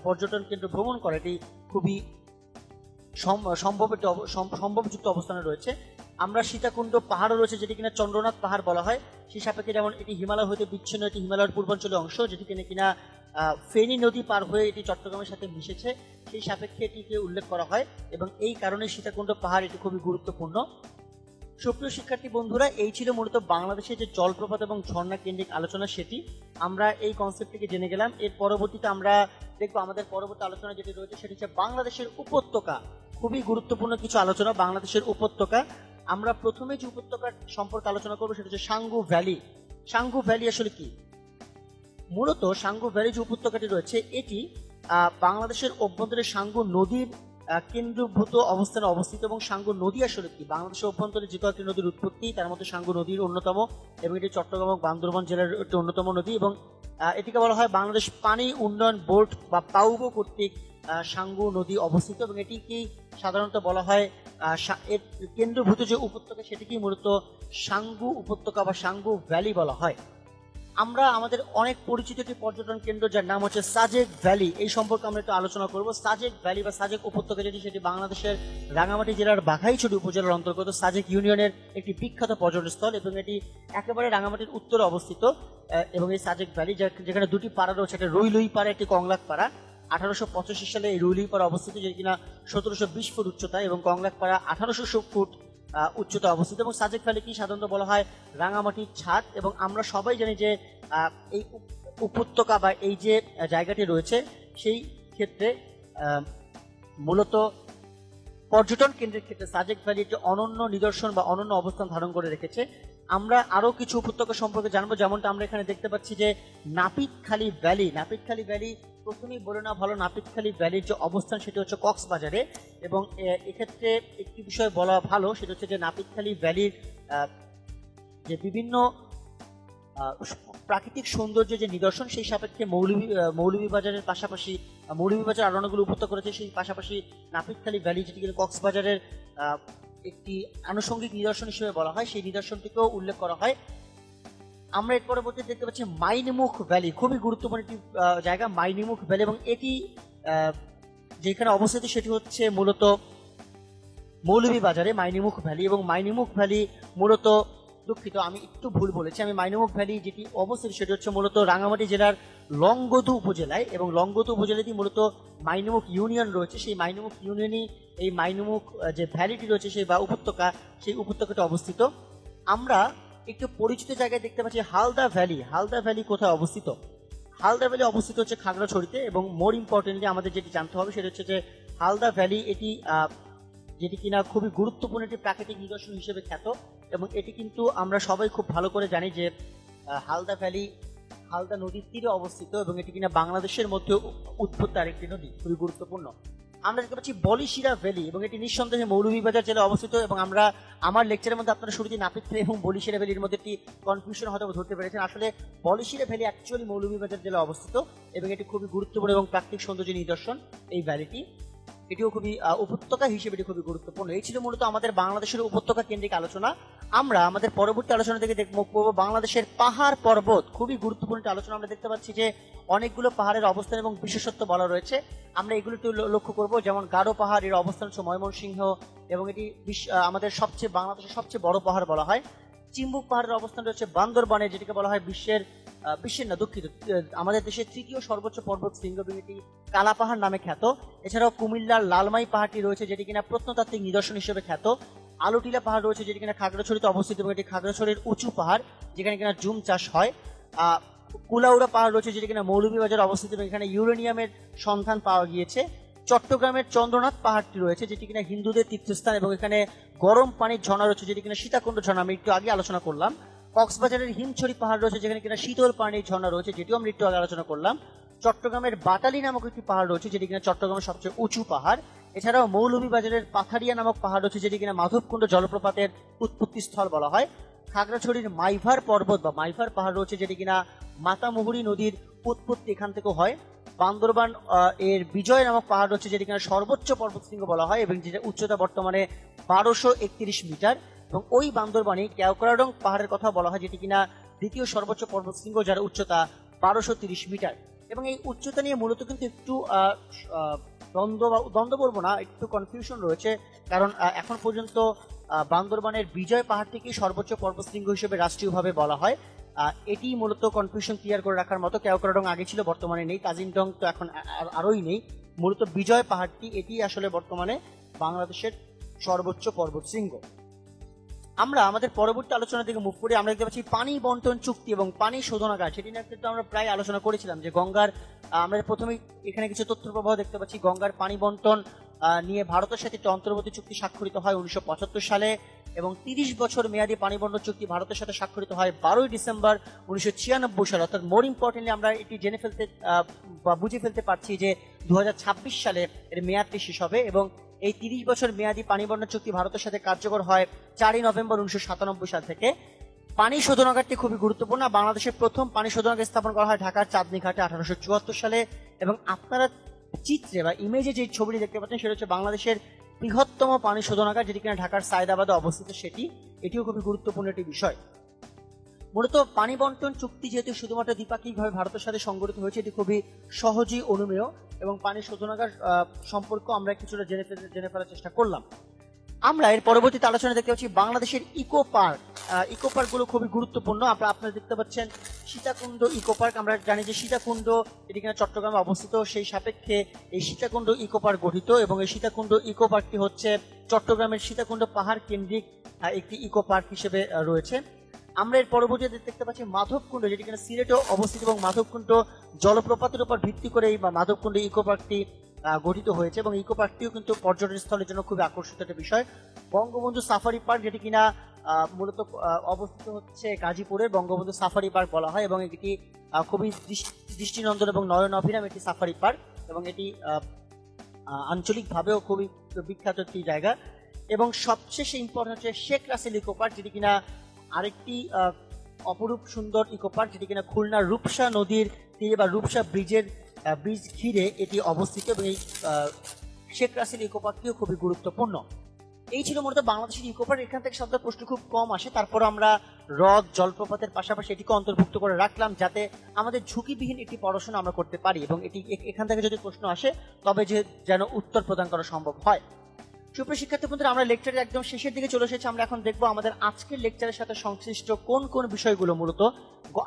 পর্যটন কেন্দ্র ভ্রমণ করা এটি খুবই সম্ভবযুক্ত অবস্থানে রয়েছে। আমরা সীতাকুণ্ড পাহাড়ও রয়েছে যেটি কিনা চন্দ্রনাথ পাহাড় বলা হয়, সেই সাপেক্ষে যেমন এটি হিমালয় হতে বিচ্ছিন্ন, এটি হিমালয়ের পূর্বাঞ্চলীয় অংশ যেটি কিনা ফেনী নদী পার হয়ে এটি চট্টগ্রামের সাথে মিশেছে, সেই সাপেক্ষে এটিকে উল্লেখ করা হয় এবং এই কারণে সীতাকুণ্ড পাহাড় এটি খুবই গুরুত্বপূর্ণ। সুপ্রিয় শিক্ষার্থী বন্ধুরা, এই ছিল মূলত বাংলাদেশের যে জলপ্রপাত এবং ঝর্ণা কেন্দ্রিক আলোচনা, সেটি আমরা এই কনসেপ্ট থেকে জেনে গেলাম। এর পরবর্তীতে আমরা দেখবো আমাদের পরবর্তী আলোচনা যেটি রয়েছে সেটি হচ্ছে বাংলাদেশের উপত্যকা। খুবই গুরুত্বপূর্ণ কিছু আলোচনা বাংলাদেশের উপত্যকা। আমরা প্রথমে যে উপত্যকার সম্পর্কে আলোচনা করবো সেটা হচ্ছে সাঙ্গু ভ্যালি। সাঙ্গু ভ্যালি আসলে কি? মূলত সাঙ্গু ভ্যালি যে উপত্যকাটি রয়েছে এটি বাংলাদেশের অভ্যন্তরে সাঙ্গু নদীর কেন্দ্রীভূত অবস্থানে অবস্থিত। এবং সাঙ্গু নদী আসলে কি? বাংলাদেশের অভ্যন্তরে যে কয়েকটি নদীর উৎপত্তি তার মধ্যে সাঙ্গু নদীর অন্যতম এবং এটি চট্টগ্রাম এবং বান্দরবান জেলার একটি অন্যতম নদী। এবং এটিকে বলা হয় বাংলাদেশ পানি উন্নয়ন বোর্ড বা পাউবো কর্তৃক সাঙ্গু নদী অবস্থিত এবং এটিকে সাধারণত বলা হয় এর কেন্দ্রভূত যে উপত্যকা সেটিকেই মূলত সাঙ্গু উপত্যকা বা সাঙ্গু ভ্যালি বলা হয়। আমরা আমাদের অনেক পরিচিত একটি পর্যটন কেন্দ্র যার নাম হচ্ছে সাজেক ভ্যালি, এই সম্পর্কে আমরা একটু আলোচনা করব। সাজেক ভ্যালি বা সাজেক উপত্যকা যেটি সেটি বাংলাদেশের রাঙামাটি জেলার বাঘাইছড়ি উপজেলার অন্তর্গত সাজেক ইউনিয়নের একটি বিখ্যাত পর্যটন স্থল এবং এটি একেবারে রাঙামাটির উত্তরে অবস্থিত। এবং এই সাজেক ভ্যালি যেখানে দুটি পাড়া রয়েছে, একটা রুইলুই পাড়া, একটি কংলাক পাড়া। 1885 সালে এই রুইলুই পাড়া অবস্থিত, যেটি কিনা 1720 ফুট উচ্চতা, এবং কংলাক পাড়া 1800 ফুট উচ্চতা অবস্থিত। এবং সাজেক ভ্যালি কি সাধারণত বলা হয় রাঙামাটির ছাদ। এবং আমরা সবাই জানি যে এই উপত্যকা বা এই যে জায়গাটি রয়েছে সেই ক্ষেত্রে মূলত পর্যটন কেন্দ্রের ক্ষেত্রে সাজেক ভ্যালি একটি অনন্য নিদর্শন বা অনন্য অবস্থান ধারণ করে রেখেছে। আমরা আরো কিছু উপত্যকা সম্পর্কে জানবো, যেমনটা আমরা এখানে দেখতে পাচ্ছি যে নাপিতখালী ভ্যালি। নাপিতখালী ভ্যালি প্রথমেই বলে না ভালো, নাপিতখালী ভ্যালির যে অবস্থান সেটি হচ্ছে কক্সবাজারে। এবং এক্ষেত্রে একটি বিষয় বলা ভালো, সেটা হচ্ছে যে নাপিতখালী ভ্যালির যে বিভিন্ন প্রাকৃতিক সৌন্দর্য যে নিদর্শন সেই সাপেক্ষে মৌলভীবাজারের পাশাপাশি মৌলভীবাজার আরো অনেকগুলো উপত্যকা রয়েছে, সেই পাশাপাশি নাপিতখালী ভ্যালি যেটি কিন্তু কক্সবাজারের একটি আনুষঙ্গিক নিদর্শন হিসেবে বলা হয়, সেই নিদর্শনটিকেও উল্লেখ করা হয়। আমরা এর পরবর্তী দেখতে পাচ্ছি মাইনমুখ ভ্যালি, খুবই গুরুত্বপূর্ণ একটি জায়গা মাইনমুখ ভ্যালি। এবং এটি যেখানে অবস্থিত সেটি হচ্ছে মূলত মৌলভীবাজারে মাইনমুখ ভ্যালি। এবং মাইনমুখ ভ্যালি মূলত, দুঃখিত আমি একটু ভুল বলেছি, আমি মাইনমুখ ভ্যালি যেটি অবস্থিত সেটি হচ্ছে মূলত রাঙামাটি জেলার লংগদু উপজেলায়। এবং লংগদু উপজেলাটি মূলত মাইনমুখ ইউনিয়ন রয়েছে, সেই মাইনমুখ ইউনিয়নই এই মাইনমুখ যে ভ্যালিটি রয়েছে সেই বা উপত্যকা, সেই উপত্যকাটি অবস্থিত। আমরা একটু পরিচিত জায়গায় দেখতে পাচ্ছি হালদা ভ্যালি। হালদা ভ্যালি কোথায় অবস্থিত? হালদা ভ্যালি অবস্থিত হচ্ছে খাগড়াছড়িতে। এবং মোর ইম্পর্টেন্টলি আমাদের যেটি জানতে হবে সেটা হচ্ছে যে হালদা ভ্যালি এটি যেটি কিনা খুবই গুরুত্বপূর্ণ একটি প্রাকৃতিক নিদর্শন হিসেবে খ্যাত। এবং এটি কিন্তু আমরা সবাই খুব ভালো করে জানি যে হালদা ভ্যালি হালদা নদীর তীরে অবস্থিত এবং এটি কিনা বাংলাদেশের মধ্যে উৎপত্তি আরেকটি নদী, খুবই গুরুত্বপূর্ণ। আমরা দেখতে পাচ্ছি বলিশিরা ভ্যালি এবং এটি নিঃসন্দেহে মৌলভীবাজার জেলায় অবস্থিত। এবং আমরা আমার লেকচারের মধ্যে আপনারা শুরুতে নাপিত ভ্যালি এবং বলিশিরা ভ্যালির মধ্যে একটি কনফিউশন হয়তো ধরতে পেরেছেন। আসলে বলিশিরা ভ্যালি অ্যাকচুয়ালি মৌলভীবাজার জেলায় অবস্থিত এবং এটি খুবই গুরুত্বপূর্ণ এবং প্রাকৃতিক সৌন্দর্য নিদর্শন এই ভ্যালিটি। এটিও খুবই উপত্যকা হিসেবে এটি খুবই গুরুত্বপূর্ণ। এই ছিল মূলত আমাদের বাংলাদেশের উপত্যকা কেন্দ্রিক আলোচনা। আমরা আমাদের পরবর্তী আলোচনা থেকে দেখবো বাংলাদেশের পাহাড় পর্বত, খুবই গুরুত্বপূর্ণ একটি আলোচনা। আমরা দেখতে পাচ্ছি যে অনেকগুলো পাহাড়ের অবস্থান এবং বিশেষত্ব বলা রয়েছে, আমরা এগুলো একটু লক্ষ্য করবো। যেমন গারো পাহাড়, এর অবস্থান হচ্ছে ময়মনসিংহ এবং এটি আমাদের বাংলাদেশের সবচেয়ে বড় পাহাড় বলা হয়। চিম্বুক পাহাড়ের অবস্থান রয়েছে বান্দরবানে, যেটাকে বলা হয় বিশ্বের না দুঃখিত আমাদের দেশের তৃতীয় সর্বোচ্চ পর্বত শৃঙ্গ, এটি কালা পাহাড় নামে খ্যাত। এছাড়াও কুমিল্লার লালমাই পাহাড়টি রয়েছে, যেটি কিনা প্রত্নতাত্ত্বিক নিদর্শন হিসেবে খ্যাত। আলুটিলা পাহাড় রয়েছে, যেটি কিনা খাগড়াছড়িতে অবস্থিত এবং এটি খাগড়াছড়ির উঁচু পাহাড়, যেখানে কিনা জুম চাষ হয়। কুলাউড়া পাহাড় রয়েছে, যেটি কিনা মৌলভীবাজার অবস্থিত এবং এখানে ইউরেনিয়ামের সন্ধান পাওয়া গিয়েছে। চট্টগ্রামের চন্দ্রনাথ পাহাড়টি রয়েছে, যেটি কিনা হিন্দুদের তীর্থস্থান এবং এখানে গরম পানির ঝর্ণা রয়েছে, যেটি কিনা সীতাকুণ্ড ঝর্ণা, আমি একটু আগে আলোচনা করলাম। কক্সবাজারের হিমছড়ি পাহাড় রয়েছে, যেখানে কিনা শীতল পানির ঝর্ণা রয়েছে, যেটিও আমরা একটু আগে আলোচনা করলাম। চট্টগ্রামের বাটালি নামক একটি পাহাড় রয়েছে, যেটি কিনা চট্টগ্রামের সবচেয়ে উঁচু পাহাড়। এছাড়াও মৌলভীবাজারের পাথারিয়া নামক পাহাড় রয়েছে, যেটি কিনা মাধবকুণ্ড জলপ্রপাতের উৎপত্তি স্থল বলা হয়। খাগড়াছড়ির মাইভার পর্বত বা মাইভার পাহাড় রয়েছে, যেটি কিনা মাতামুহুরী নদীর উৎপত্তি এখান থেকে হয়। বান্দরবান এর বিজয় নামক পাহাড় রয়েছে, যেটি কিনা সর্বোচ্চ পর্বতশৃঙ্গ বলা হয় এবং যেটা উচ্চতা বর্তমানে 1231 মিটার। এবং ওই বান্দরবানে কেওক্রাডং পাহাড়ের কথা বলা হয়, যেটি কিনা দ্বিতীয় সর্বোচ্চ পর্বতশৃঙ্গ, যার উচ্চতা 1230 মিটার। এবং এই উচ্চতা নিয়ে মূলত কিন্তু একটু দ্বন্দ্ব বলবো না, একটু কনফিউশন রয়েছে, কারণ এখন পর্যন্ত বান্দরবানের বিজয় পাহাড়টিকে সর্বোচ্চ পর্বতশৃঙ্গ হিসেবে রাষ্ট্রীয়ভাবে বলা হয়। এটি মূলত কনফিউশন ক্লিয়ার করে রাখার মতো। কেওক্রাডং আগে ছিল, বর্তমানে নেই। তাজিংডং তো এখন আরোই নেই। মূলত বিজয় পাহাড়টি এটি আসলে বর্তমানে বাংলাদেশের সর্বোচ্চ পর্বতশৃঙ্গ। আমরা আমাদের পরবর্তী আলোচনার দিকে মুভ করি। আমরা দেখতে পাচ্ছি পানি বন্টন চুক্তি এবং পানি শোধনাগার, সেটি নিয়ে কিন্তু আমরা প্রায় আলোচনা করেছিলাম যে গঙ্গার, আমরা প্রথমেই এখানে কিছু তথ্য প্রবাহ দেখতে পাচ্ছি। গঙ্গার পানি বন্টন নিয়ে ভারতের সাথে একটি অন্তর্বর্তী চুক্তি স্বাক্ষরিত হয় 1975 সালে এবং 30 বছর মেয়াদী পানি বন্টন চুক্তি ভারতের সাথে স্বাক্ষরিত হয় 12 ডিসেম্বর 1996 সালে। অর্থাৎ মোর ইম্পর্টেন্টলি আমরা এটি জেনে ফেলতে বা বুঝে ফেলতে পারছি যে 2026 সালে এর মেয়াদটি শেষ হবে এবং এই 30 বছর মেয়াদী পানি বন্টন চুক্তি ভারতের সাথে কার্যকর হয় 4 নভেম্বর 1997 সাল থেকে। পানি শোধনাগারটি খুবই গুরুত্বপূর্ণ। বাংলাদেশের প্রথম পানি শোধনাগার স্থাপন করা হয় ঢাকার চাঁদনী ঘাটে 1874 সালে এবং আপনারা চিত্রে বা ইমেজে যে ছবিটি দেখতে পাচ্ছেন সেটা হচ্ছে বাংলাদেশের বৃহত্তম পানি শোধনাগার, যেটি কিনা ঢাকার সায়দাবাদে অবস্থিত। এটিও খুবই গুরুত্বপূর্ণ একটি বিষয়। মূলত পানি বন্টন চুক্তি যেহেতু শুধুমাত্র দ্বিপাক্ষিকভাবে ভারতের সাথে সংগঠিত হয়েছে, এটি খুবই সহজেই অনুমেয় এবং পানি শোধনাগার সম্পর্ক আমরা কিছুটা জেনে ফেলার চেষ্টা করলাম। আমরা এর পরবর্তীতে আলোচনা দেখতে পাচ্ছি বাংলাদেশের ইকো পার্ক। ইকো পার্ক গুলো খুবই গুরুত্বপূর্ণ। আপনারা দেখতে পাচ্ছেন সীতাকুণ্ড ইকো পার্ক। আমরা জানি যে সীতাকুণ্ড এটি কিনা চট্টগ্রামে অবস্থিত, সেই সাপেক্ষে এই সীতাকুণ্ড ইকো পার্ক গঠিত এবং এই সীতাকুণ্ড ইকো পার্কটি হচ্ছে চট্টগ্রামের সীতাকুণ্ড পাহাড় কেন্দ্রিক একটি ইকো পার্ক হিসেবে রয়েছে। আমরা এর পরবর্তীতে দেখতে পাচ্ছি মাধবকুণ্ড, যেটি কিনা সিলেটে অবস্থিত এবং মাধবকুণ্ড জলপ্রপাতের উপর ভিত্তি করে এই মাধবকুণ্ড ইকো পার্কটি গঠিত হয়েছে এবং ইকো পার্কটিও কিন্তু পর্যটন স্থলের জন্য খুবই আকর্ষিত একটা বিষয়। বঙ্গবন্ধু সাফারি পার্ক, যেটি কিনা মূলত অবস্থিত হচ্ছে গাজীপুরের বঙ্গবন্ধু সাফারি পার্ক বলা হয় এবং এটি খুবই দৃষ্টিনন্দন এবং নয়ন অভিরাম একটি সাফারি পার্ক এবং এটি আঞ্চলিকভাবেও খুবই বিখ্যাত একটি জায়গা। এবং সবশেষে ইম্পর্টেন্ট হচ্ছে শেখ রাসেল ইকো পার্ক, যেটি কিনা আরেকটি অপরূপ সুন্দর ইকো পার্ক, যেটি কিনা খুলনার রূপসা নদীর তীরে বা রূপসা ব্রিজ ঘিরে এটি অবস্থিত এবং এই শেখ রাসেল ইকো পার্কটিও খুবই গুরুত্বপূর্ণ। এই ছিল মূলত বাংলাদেশের ইকো পার্ক। এখান থেকে শব্দ প্রশ্ন খুব কম আসে, তারপর আমরা হ্রদ জলপ্রপাতের পাশাপাশি এটিকে অন্তর্ভুক্ত করে রাখলাম যাতে আমাদের ঝুঁকিবিহীন একটি পড়াশোনা আমরা করতে পারি এবং এটি এখান থেকে যদি প্রশ্ন আসে তবে যেন উত্তর প্রদান করা সম্ভব হয়। সুপ্রিয় শিক্ষার্থী বন্ধুরা, আমরা লেকচারের একদম শেষের দিকে চলে এসেছি। আমরা এখন দেখবো আমাদের আজকের লেকচারের সাথে সংশ্লিষ্ট কোন কোন বিষয়গুলো মূলত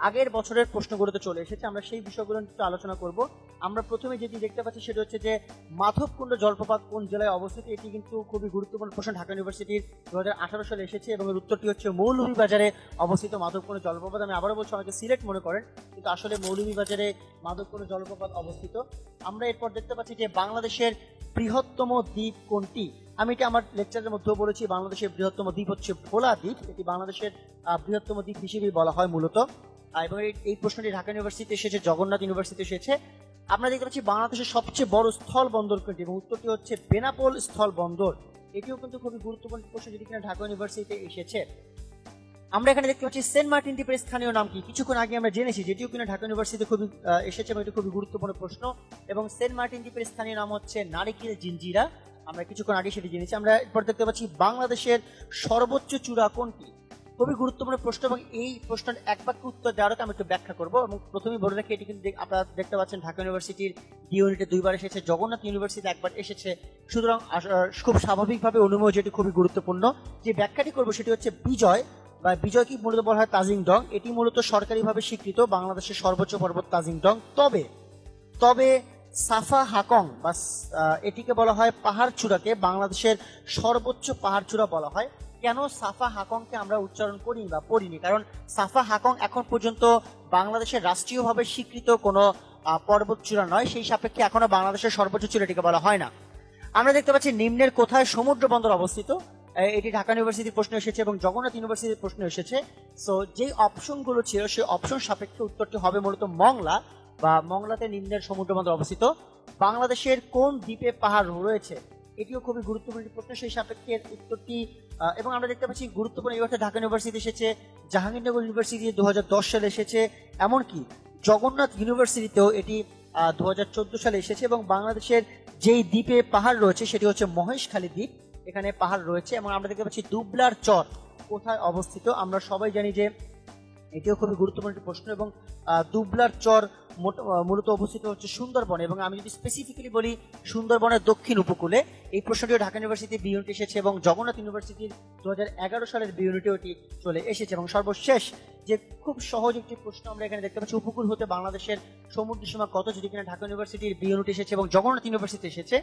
আগের বছরের প্রশ্নগুলোতে চলে এসেছে, আমরা সেই বিষয়গুলো একটু আলোচনা করব। আমরা প্রথমে যেটি দেখতে পাচ্ছি সেটা হচ্ছে যে মাধবকুণ্ড জলপ্রপাত কোন জেলায় অবস্থিত। এটি কিন্তু খুবই গুরুত্বপূর্ণ প্রশ্ন, ঢাকা ইউনিভার্সিটির 2018 সালে এসেছে এবং এর উত্তরটি হচ্ছে মৌলভীবাজারে অবস্থিত মাধবকুণ্ড জলপ্রপাত। আমি আবারও বলছি, অনেকে সিলেট মনে করেন, কিন্তু আসলে মৌলভীবাজারে মাধবকুণ্ড জলপ্রপাত অবস্থিত। আমরা এরপর দেখতে পাচ্ছি যে বাংলাদেশের বৃহত্তম দ্বীপ কোনটি। আমি এটা আমার লেকচারের মধ্যেও বলেছি, বাংলাদেশের বৃহত্তম দ্বীপ হচ্ছে ভোলা দ্বীপ। এটি বাংলাদেশের বৃহত্তম দ্বীপ হিসেবেই বলা হয় মূলত। এবং এই প্রশ্নটি ঢাকা ইউনিভার্সিটি এসেছে, জগন্নাথ ইউনিভার্সিটি এসেছে। আমরা দেখতে পাচ্ছি বাংলাদেশের সবচেয়ে বড় স্থল বন্দর কোনটি, এবং উত্তরটি হচ্ছে বেনাপোল স্থল বন্দর। এটিও কিন্তু খুবই গুরুত্বপূর্ণ প্রশ্ন, যেটি কিনা ঢাকা ইউনিভার্সিটিতে এসেছে। আমরা এখানে দেখতে পাচ্ছি সেন্ট মার্টিন দ্বীপের স্থানীয় নাম কি। কিছুক্ষণ আগে আমরা জেনেছি, যেটিও কিনা ঢাকা ইউনিভার্সিটিতে খুবই এসেছে এবং এটি খুবই গুরুত্বপূর্ণ প্রশ্ন। এবং সেন্ট মার্টিন দ্বীপের স্থানীয় নাম হচ্ছে নারিকেল জিঞ্জিরা। আমরা কিছুক্ষণ আগে সেটি জেনেছি। আমরা এরপর দেখতে পাচ্ছি বাংলাদেশের সর্বোচ্চ চূড়া কোনটি। খুবই গুরুত্বপূর্ণ প্রশ্ন, এবং এই প্রশ্নের এক বাক্য উত্তর দেওয়ার আগে আমি একটু ব্যাখ্যা করবো। এবং প্রথমেই বলে রাখি, এটি কিন্তু আপনারা দেখতে পাচ্ছেন ঢাকা ইউনিভার্সিটির ডি ইউনিটে 2বার এসেছে, জগন্নাথ ইউনিভার্সিটিতে 1বার এসেছে। সুতরাং খুব স্বাভাবিকভাবে অনুমেয় যেটি খুবই গুরুত্বপূর্ণ। যে ব্যাখ্যাটি করবো সেটি হচ্ছে বিজয়, বা বিজয় কি মূলত বলা হয় তাজিং ডং। এটি মূলত সরকারিভাবে স্বীকৃত বাংলাদেশের সর্বোচ্চ পর্বত তাজিং ডং। তবে সাফা হাকং বা এটিকে বলা হয় পাহাড় চূড়াকে বাংলাদেশের সর্বোচ্চ পাহাড় চূড়া বলা হয়। কেন সাফা হাকংকে আমরা উচ্চারণ করি বা পড়িনি? কারণ সাফা হাকং এখন পর্যন্ত বাংলাদেশের রাষ্ট্রীয়ভাবে স্বীকৃত কোনো পর্বত চূড়া নয়, সেই সাপেক্ষে এখনো বাংলাদেশের সর্বোচ্চ চূড়াটিকে বলা হয় না। আমরা দেখতে পাচ্ছি নিম্নের কোথায় সমুদ্র বন্দর অবস্থিত। এটি ঢাকা ইউনিভার্সিটির প্রশ্ন এসেছে এবং জগন্নাথ ইউনিভার্সিটির প্রশ্ন এসেছে। সো যেই অপশনগুলো ছিল সেই অপশন সাপেক্ষে উত্তরটি হবে মূলত মংলা, বা মংলাতে নিম্নের সমুদ্র বন্দর অবস্থিত। বাংলাদেশের কোন দ্বীপে পাহাড় রয়েছে, এটিও খুবই গুরুত্বপূর্ণ একটি প্রশ্ন, সেই সাপেক্ষে উত্তরটি। এবং আমরা দেখতে পাচ্ছি গুরুত্বপূর্ণ এই অর্থে ঢাকা ইউনিভার্সিটি এসেছে, জাহাঙ্গীরনগর ইউনিভার্সিটি 2010 সালে এসেছে, এমনকি জগন্নাথ ইউনিভার্সিটিতেও এটি 2014 সালে এসেছে। এবং বাংলাদেশের যেই দ্বীপে পাহাড় রয়েছে সেটি হচ্ছে মহেশখালী দ্বীপ, এখানে পাহাড় রয়েছে। এবং আমরা দেখতে পাচ্ছি দুবলার চর কোথায় অবস্থিত। আমরা সবাই জানি যে এটিও খুবই গুরুত্বপূর্ণ একটি প্রশ্ন। এবং দুবলার চর মূলত অবস্থিত হচ্ছে সুন্দরবনে। এবং আমি যদি স্পেসিফিক্যালি বলি, সুন্দরবনের দক্ষিণ উপকূলে। এই প্রশ্নটিও ঢাকা ইউনিভার্সিটির বি ইউনিট এসেছে এবং জগন্নাথ ইউনিভার্সিটির 2011 সালের বি ইউনিটেও এটি চলে এসেছে। এবং সর্বশেষ যে খুব সহজ একটি প্রশ্ন আমরা এখানে দেখতে পাচ্ছি, উপকূল হতে বাংলাদেশের সমুদ্র সীমা কত, যেটি কিনা ঢাকা ইউনিভার্সিটির বি ইউনিট এসেছে এবং জগন্নাথ ইউনিভার্সিটি এসেছে।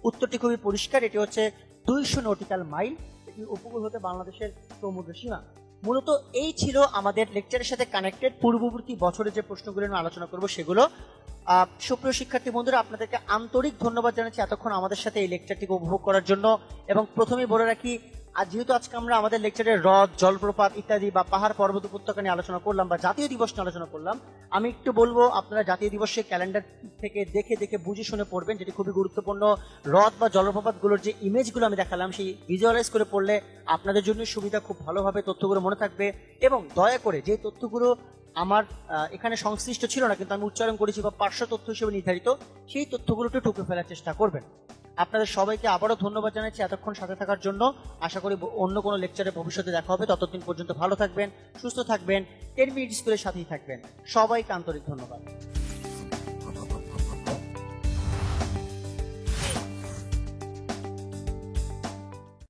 উত্তরটি খুবই পরিষ্কার, এটি হচ্ছে 200 নটিক্যাল মাইল। এটি উপকূল হতে বাংলাদেশের সমুদ্র সীমা। মূলত এই ছিল আমাদের লেকচারের সাথে কানেক্টেড পূর্ববর্তী বছরের যে প্রশ্নগুলো আমি আলোচনা করব সেগুলো। সুপ্রিয় শিক্ষার্থী বন্ধুরা, আপনাদেরকে আন্তরিক ধন্যবাদ জানাচ্ছি এতক্ষণ আমাদের সাথে এই লেকচারটিকে উপভোগ করার জন্য। এবং প্রথমেই বলে রাখি, যেহেতু আজকে আমরা আমাদের লেকচারে হ্রদ, জলপ্রপাত ইত্যাদি বা পাহাড় পর্বত উপত্যকা নিয়ে আলোচনা করলাম বা জাতীয় দিবস নিয়ে আলোচনা করলাম, আমি একটু বলবো আপনারা জাতীয় দিবসের ক্যালেন্ডার থেকে দেখে বুঝে শুনে পড়বেন, যেটি খুবই গুরুত্বপূর্ণ। হ্রদ বা জলপ্রপাতগুলোর যে ইমেজগুলো আমি দেখালাম সেই ভিজুয়ালাইজ করে পড়লে আপনাদের জন্য সুবিধা, খুব ভালোভাবে তথ্যগুলো মনে থাকবে। এবং দয়া করে যে তথ্যগুলো আমার এখানে সংশ্লিষ্ট ছিল না কিন্তু আমি উচ্চারণ করেছি বা পার্শ্ব তথ্য হিসেবে নির্ধারিত, সেই তথ্যগুলো একটু টুকে ফেলার চেষ্টা করবেন। আপনাদের সবাইকে আবারও ধন্যবাদ জানাচ্ছি এতক্ষণ সাথে থাকার জন্য। আশা করি অন্য কোনো লেকচারে ভবিষ্যতে দেখা হবে। ততদিন পর্যন্ত ভালো থাকবেন, সুস্থ থাকবেন, 10 মিনিট স্কুলের সাথেই থাকবেন। সবাইকে আন্তরিক ধন্যবাদ।